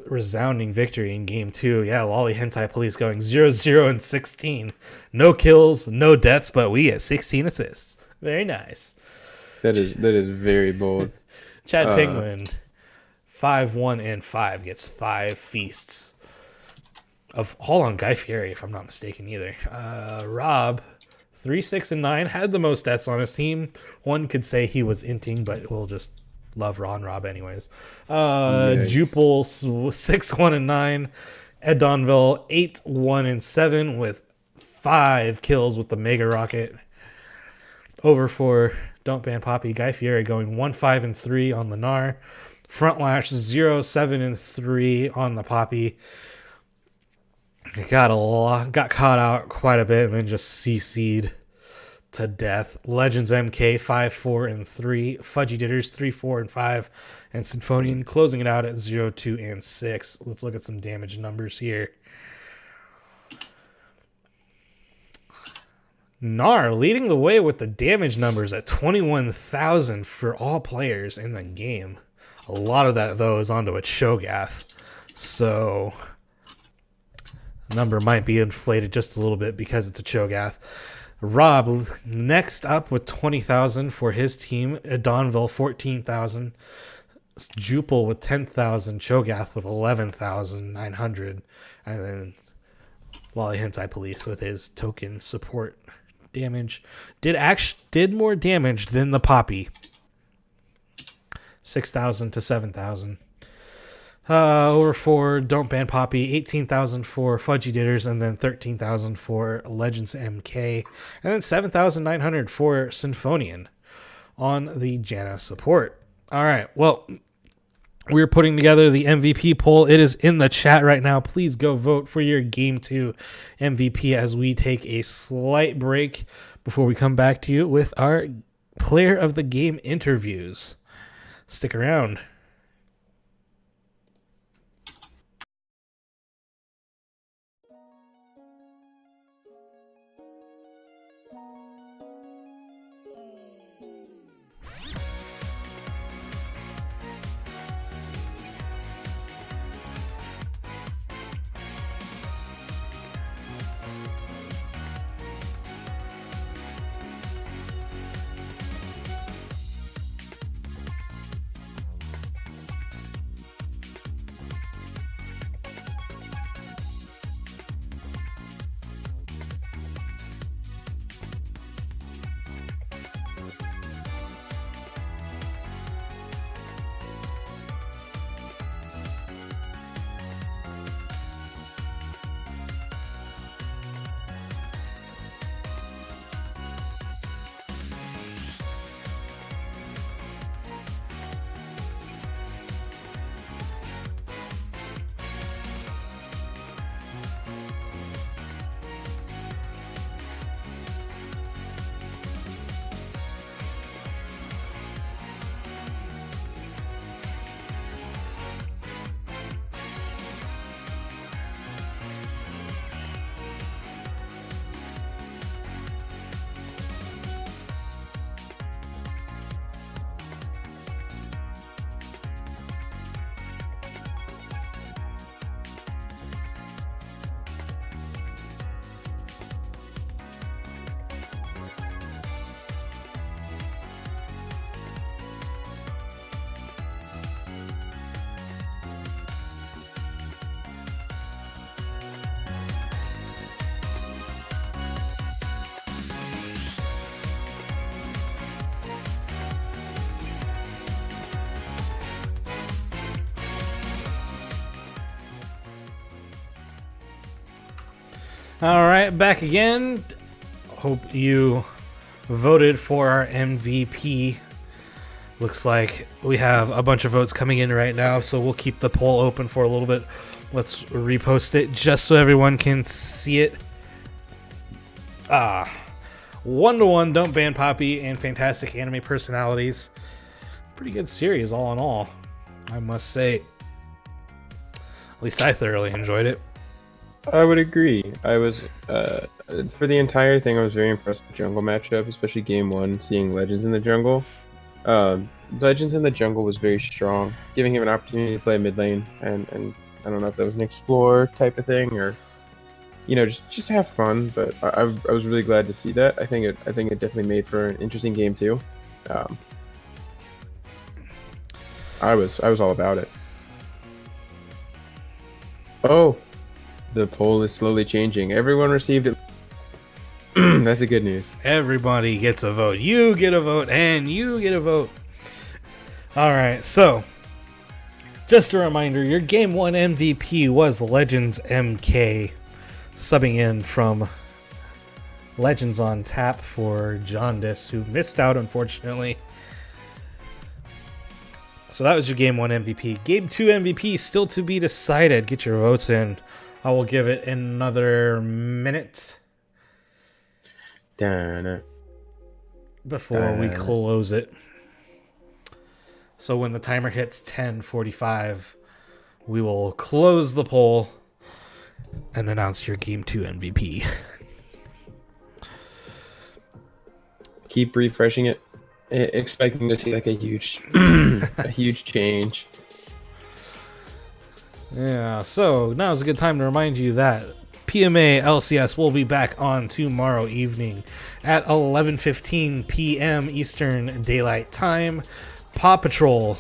S1: resounding victory in game 2. Yeah, Lolly Hentai Police going 0-0 and 16. No kills, no deaths, but we get 16 assists. Very nice.
S2: That is very bold.
S1: Chad Penguin 5-1 and 5 gets 5 feasts. Of all on Guy Fieri, if I'm not mistaken either. Rob, 3-6 and 9, had the most deaths on his team. One could say he was inting, but we'll just love Ron Rob anyways. Jupil 6-1 and 9. Ed Donville 8-1 and 7 with 5 kills with the Mega Rocket. Over for Don't Ban Poppy. Guy Fieri going 1-5 and 3 on the Gnar. Front Lash 0-7 and 3 on the Poppy. Got caught out quite a bit and then just CC'd to death. Legends MK 5-4 and 3. Fudgy Ditters 3-4 and 5. And Symphonian closing it out at 0-2 and 6. Let's look at some damage numbers here. Gnar leading the way with the damage numbers at 21,000 for all players in the game. A lot of that, though, is onto a Cho'Gath. So number might be inflated just a little bit because it's a Cho'Gath. Rob next up with 20,000 for his team. Donville 14,000. Jupil with 10,000. Cho'Gath with 11,900. And then Lolly Hentai Police with his token support damage. Did more damage than the Poppy. 6,000 to 7,000. Over for Don't Ban Poppy, 18,000 for Fudgy Ditters, and then 13,000 for Legends MK, and then 7,900 for Symphonian on the Janna support. All right, well, we're putting together the MVP poll. It is in the chat right now. Please go vote for your Game 2 MVP as we take a slight break before we come back to you with our Player of the Game interviews. Stick around. All right, back again. Hope you voted for our MVP. Looks like we have a bunch of votes coming in right now, so we'll keep the poll open for a little bit. Let's repost it just so everyone can see it. 1-1, Don't Ban Poppy, and Fantastic Anime Personalities. Pretty good series, all in all, I must say. At least I thoroughly enjoyed it.
S2: I would agree. I was for the entire thing. I was very impressed with the jungle matchup, especially game 1, seeing Legends in the jungle. Legends in the jungle was very strong, giving him an opportunity to play mid lane, and I don't know if that was an explore type of thing or just have fun. But I was really glad to see that. I think it definitely made for an interesting game too. I was all about it. Oh. The poll is slowly changing. Everyone received it. That's the good news.
S1: Everybody gets a vote. You get a vote, and you get a vote. All right, so just a reminder, your Game 1 MVP was Legends MK, subbing in from Legends on Tap for Jaundice, who missed out, unfortunately. So that was your Game 1 MVP. Game 2 MVP still to be decided. Get your votes in. I will give it another minute before we close it. So when the timer hits 10:45, we will close the poll and announce your Game 2 MVP.
S2: Keep refreshing it, expecting to see like a huge, a huge change.
S1: Yeah, so now's a good time to remind you that PMA LCS will be back on tomorrow evening at 11:15 p.m. Eastern Daylight Time. Paw Patrol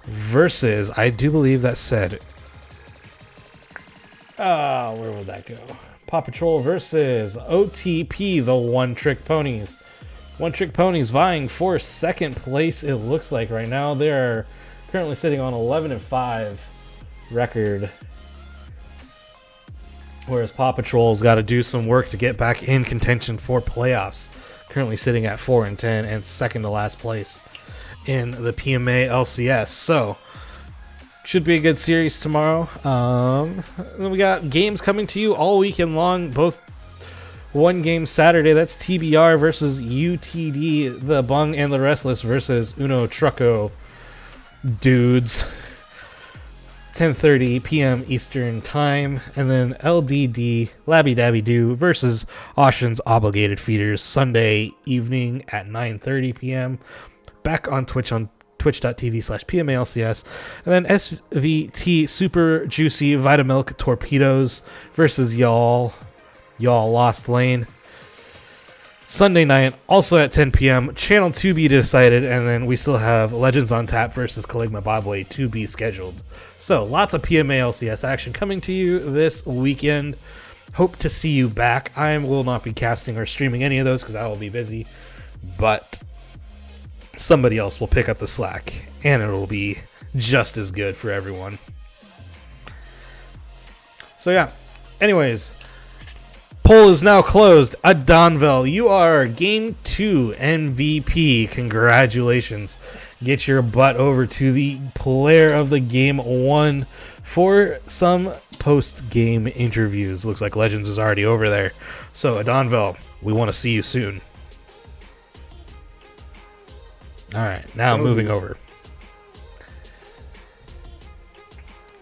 S1: versus, I do believe that said, where would that go? Paw Patrol versus OTP, the One Trick Ponies. One Trick Ponies vying for second place, it looks like right now. They're currently sitting on 11-5 record, whereas Paw Patrol's got to do some work to get back in contention for playoffs. Currently sitting at 4-10 and second to last place in the PMA LCS. So should be a good series tomorrow. Then we got games coming to you all weekend long. Both one game Saturday. That's TBR versus UTD, the Bung and the Restless versus Uno Trucko dudes. 10:30 p.m. Eastern Time, and then LDD Labby Dabby Doo versus Ocean's Obligated Feeders Sunday evening at 9:30 p.m. Back on Twitch on twitch.tv/PMALCS, and then SVT Super Juicy Vitamilk Torpedoes versus Y'all Lost Lane. Sunday night, also at 10 p.m. Channel to be decided, and then we still have Legends on Tap versus Caligma Bobway to be scheduled. So lots of PMA LCS action coming to you this weekend. Hope to see you back. I will not be casting or streaming any of those because I will be busy, but somebody else will pick up the slack, and it will be just as good for everyone. So yeah, anyways, poll is now closed. Adonvel, you are Game 2 MVP. Congratulations. Get your butt over to the player of the Game 1 for some post-game interviews. Looks like Legends is already over there. So, Adonvel, we want to see you soon. Alright, now moving over.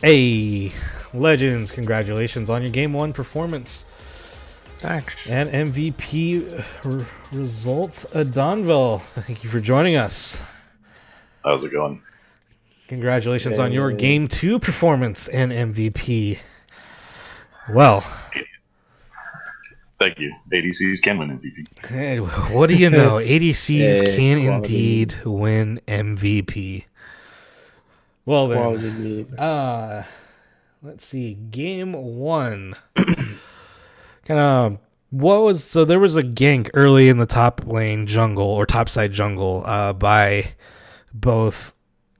S1: Hey, Legends, congratulations on your Game 1 performance.
S3: Thanks.
S1: And MVP results, Adonvel. Thank you for joining us.
S3: How's it going?
S1: Congratulations on your Game 2 performance and MVP. Well,
S3: thank you. ADCs can win MVP.
S1: hey, what do you know? ADCs can indeed win MVP. Well then, let's see. Game 1. There was a gank early in the top lane jungle or topside jungle by both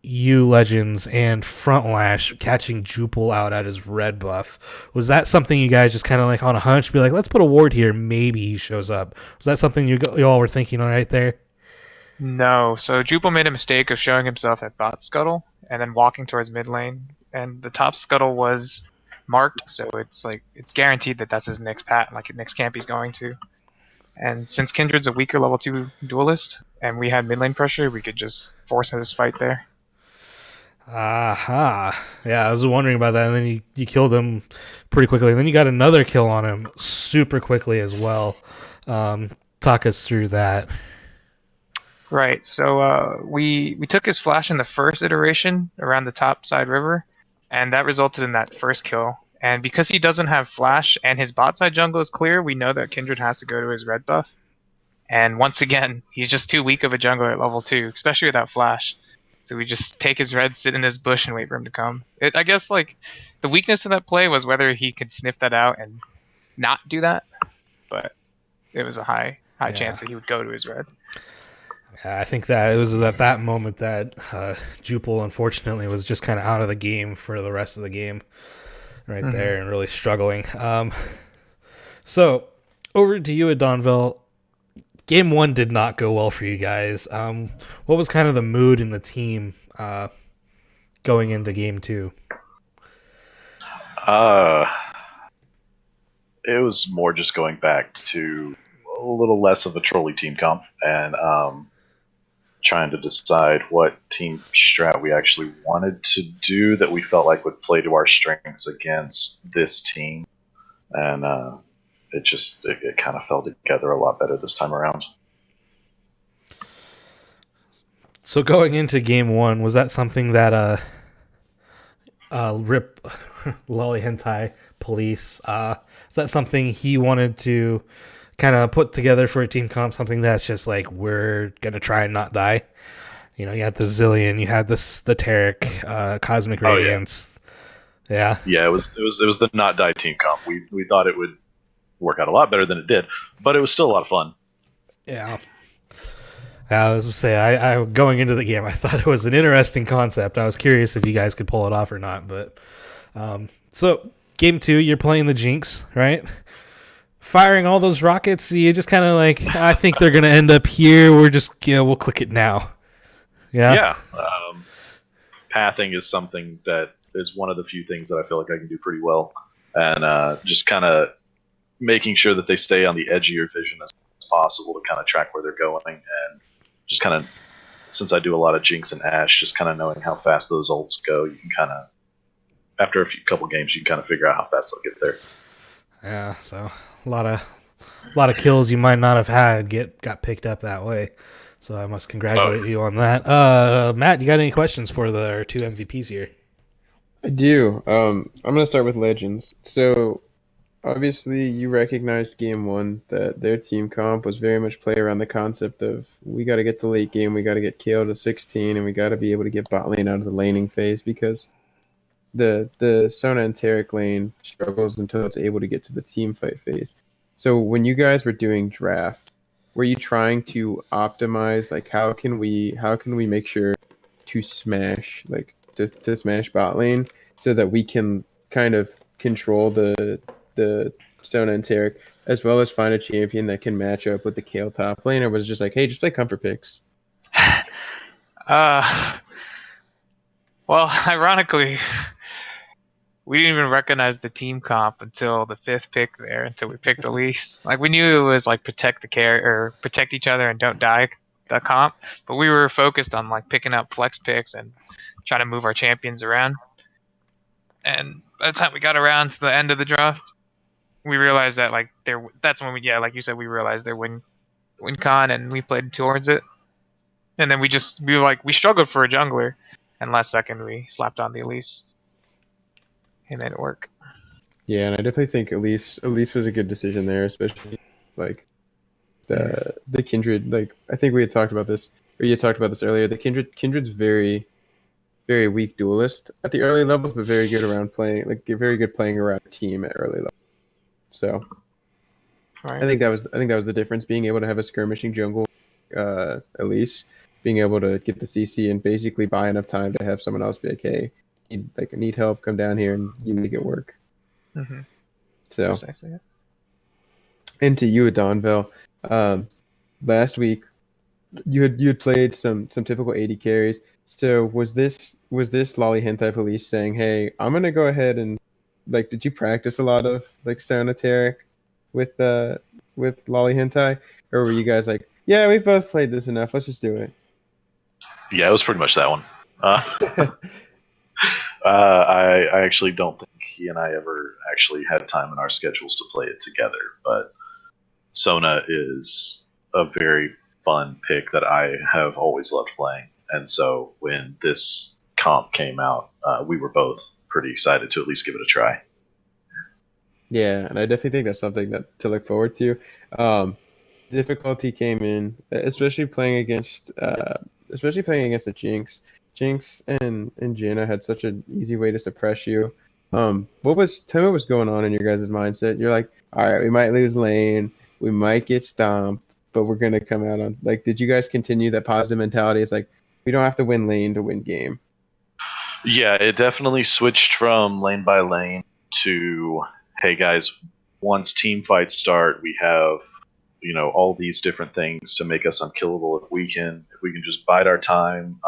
S1: you Legends and Frontlash catching Jupil out at his red buff. Was that something you guys just kind of like on a hunch be like, let's put a ward here, maybe he shows up? Was that something you all were thinking right there?
S4: No, so Jupil made a mistake of showing himself at bot scuttle and then walking towards mid lane, and the top scuttle was marked, so it's guaranteed that that's his next next camp he's going to. And since Kindred's a weaker level 2 duelist, and we had mid lane pressure, we could just force this fight there.
S1: Aha. Yeah, I was wondering about that, and then you killed him pretty quickly. And then you got another kill on him super quickly as well. Talk us through that.
S4: Right, so we took his flash in the first iteration around the top side river, and that resulted in that first kill. And because he doesn't have flash and his bot side jungle is clear, we know that Kindred has to go to his red buff. And once again, he's just too weak of a jungler at level 2, especially without flash. So we just take his red, sit in his bush, and wait for him to come. I guess like the weakness of that play was whether he could sniff that out and not do that, but it was a high chance that he would go to his red.
S1: I think that it was at that moment that Jupil, unfortunately, was just kind of out of the game for the rest of the game right there and really struggling. So, over to you at Donville. Game 1 did not go well for you guys. What was kind of the mood in the team going into Game 2?
S3: It was more just going back to a little less of a trolley team comp and trying to decide what team strat we actually wanted to do that we felt like would play to our strengths against this team. And it kind of fell together a lot better this time around.
S1: So going into Game 1, was that something that Rip Lolly Hentai Police, is that something he wanted to kind of put together for a team comp, something that's just like, we're going to try and not die? You know, you had the Zillion, you had the Taric, Cosmic Radiance. Yeah.
S3: Yeah, it was the not die team comp. We thought it would work out a lot better than it did, but it was still a lot of fun.
S1: Yeah. I was going to say, I going into the game, I thought it was an interesting concept. I was curious if you guys could pull it off or not. But so Game 2, you're playing the Jinx, right? Firing all those rockets, you just kind of like, I think they're going to end up here. We'll click it now. Yeah.
S3: Yeah. Pathing is something that is one of the few things that I feel like I can do pretty well. And just kind of making sure that they stay on the edge of your vision as possible to kind of track where they're going. And just kind of, since I do a lot of Jinx and Ashe, just kind of knowing how fast those ults go, you can kind of, after a couple games, you can kind of figure out how fast they'll get there.
S1: Yeah, so a lot of kills you might not have had got picked up that way. So I must congratulate you on that. Matt, you got any questions for our two MVPs here?
S2: I do. I'm going to start with Legends. So, obviously, you recognized Game 1 that their team comp was very much play around the concept of we got to get to late game, we got to get KO to 16, and we got to be able to get bot lane out of the laning phase because the Sona and Taric lane struggles until it's able to get to the team fight phase. So when you guys were doing draft, were you trying to optimize like how can we make sure to smash to smash bot lane so that we can kind of control the Sona and Taric as well as find a champion that can match up with the Kayle top lane, or was it just like, hey, just play comfort picks?
S4: Well, ironically, we didn't even recognize the team comp until the 5th pick there, until we picked Elise. Like, we knew it was like protect each other and don't die the comp, but we were focused on like picking up flex picks and trying to move our champions around. And by the time we got around to the end of the draft, we realized that like that's when like you said, we realized their win con and we played towards it. And then we struggled for a jungler, and last second we slapped on the Elise. He made it work.
S2: Yeah, and I definitely think Elise was a good decision there, especially like the Kindred. Like I think we had talked about this, or you talked about this earlier. The Kindred's very, very weak duelist at the early levels, but very good around playing. Like very good playing around a team at early levels. So
S4: right.
S2: I think that was the difference, being able to have a skirmishing jungle, Elise, being able to get the CC and basically buy enough time to have someone else be like, hey, I need help, come down here and you make it work.
S4: Mm-hmm.
S2: So,
S4: Precisely, yeah.
S2: and to you, Donville, last week you had played some typical 80 carries. So was this Lolly Hentai Police saying, hey, I'm gonna go ahead and like, did you practice a lot of like Sonateric with Lolly Hentai, or were you guys like, yeah, we've both played this enough, let's just do it?
S3: Yeah, it was pretty much that one. I actually don't think he and I ever actually had time in our schedules to play it together, but Sona is a very fun pick that I have always loved playing. And so when this comp came out, we were both pretty excited to at least give it a try.
S2: Yeah, and I definitely think that's something that to look forward to. Difficulty came in, especially playing against the Jinx. Jinx and Jaina had such an easy way to suppress you. Tell me what was going on in your guys' mindset? You're like, all right, we might lose lane, we might get stomped, but we're gonna come out on like. Did you guys continue that positive mentality? It's like we don't have to win lane to win game.
S3: Yeah, it definitely switched from lane by lane to, hey guys, once team fights start, we have all these different things to make us unkillable if we can just bide our time.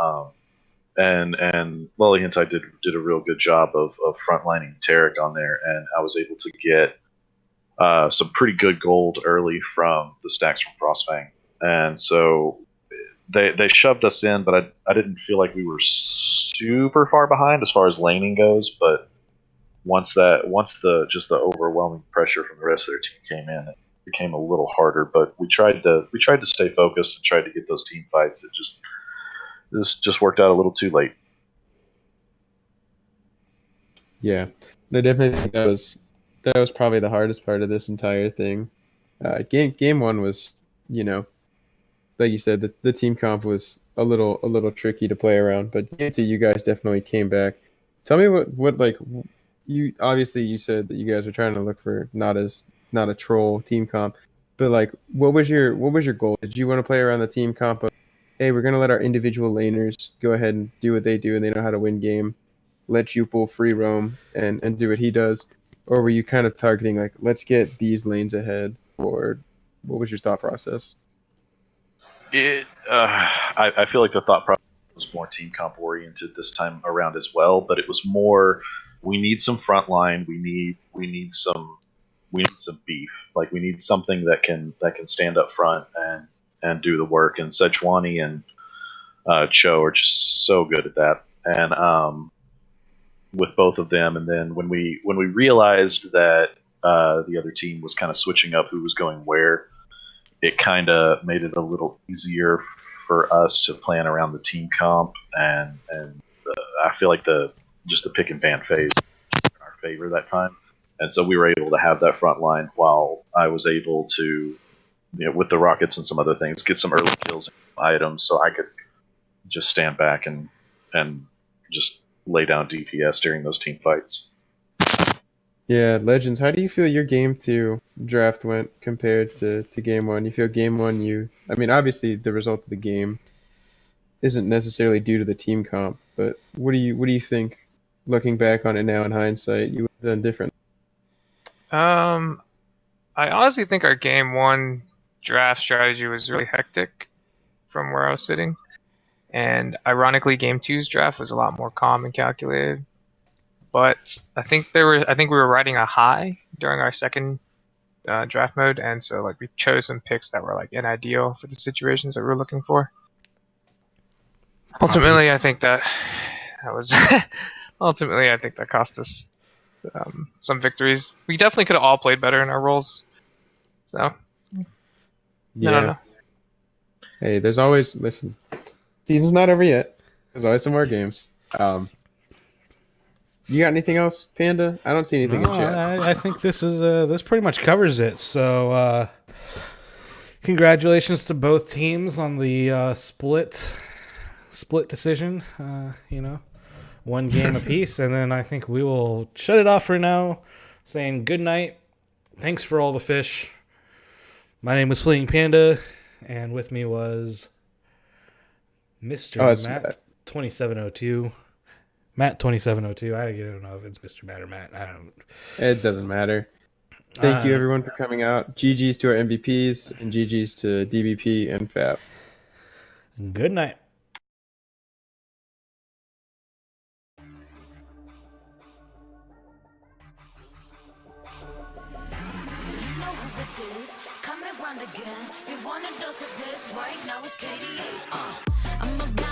S3: And Lolly Hentai did a real good job of frontlining Tarek on there, and I was able to get some pretty good gold early from the stacks from Frostfang, and so they shoved us in, but I didn't feel like we were super far behind as far as laning goes. But once the overwhelming pressure from the rest of their team came in, it became a little harder. But we tried to stay focused and tried to get those team fights. This just worked out a little too late.
S2: Yeah, I definitely think that was probably the hardest part of this entire thing. Game one was, like you said, the team comp was a little tricky to play around, but game two, you guys definitely came back. Tell me what like you obviously you said that you guys were trying to look for not a troll team comp, but like what was your goal? Did you want to play around the team comp of, hey, we're gonna let our individual laners go ahead and do what they do and they know how to win game, let Jupil free roam and do what he does, or were you kind of targeting like, let's get these lanes ahead, or what was your thought process?
S3: I feel like the thought process was more team comp oriented this time around as well, but it was more, we need some front line, we need some beef, like we need something that can stand up front and do the work. And Sejuani and Cho are just so good at that, and with both of them. And then when we realized that the other team was kind of switching up who was going where, it kind of made it a little easier for us to plan around the team comp, and I feel like the pick and ban phase was in our favor that time, and so we were able to have that front line while I was able to, with the rockets and some other things, get some early kills and items, so I could just stand back and just lay down DPS during those team fights.
S2: Yeah, Legends, how do you feel your game 2 draft went compared to game 1? You feel game 1, I mean, obviously the result of the game isn't necessarily due to the team comp, but what do you think, looking back on it now in hindsight, you would have done different?
S4: I honestly think our game 1 draft strategy was really hectic from where I was sitting, and ironically, game 2's draft was a lot more calm and calculated. But I think we were riding a high during our second draft mode, and so like we chose some picks that were like ideal for the situations that we were looking for. Ultimately, I think that was ultimately I think that cost us some victories. We definitely could have all played better in our roles. So
S2: Yeah.
S4: I don't know.
S2: Hey, there's always, listen, season's not over yet. There's always some more games. You got anything else, Panda? I don't see anything in chat.
S1: I think this pretty much covers it. So congratulations to both teams on the split decision. One game apiece, and then I think we will shut it off for now, saying good night. Thanks for all the fish. My name was Fleeing Panda, and with me was Mr.
S2: Oh, it's
S1: Matt 2702. Matt 2702. I don't know if it's Mr. Matt or Matt. I don't.
S2: It doesn't matter. Thank you everyone for coming out. GG's to our MVPs and GG's to DBP and FAP.
S1: Good night.
S5: Coming round again. You want a dose of this right now? It's KDA. I'm a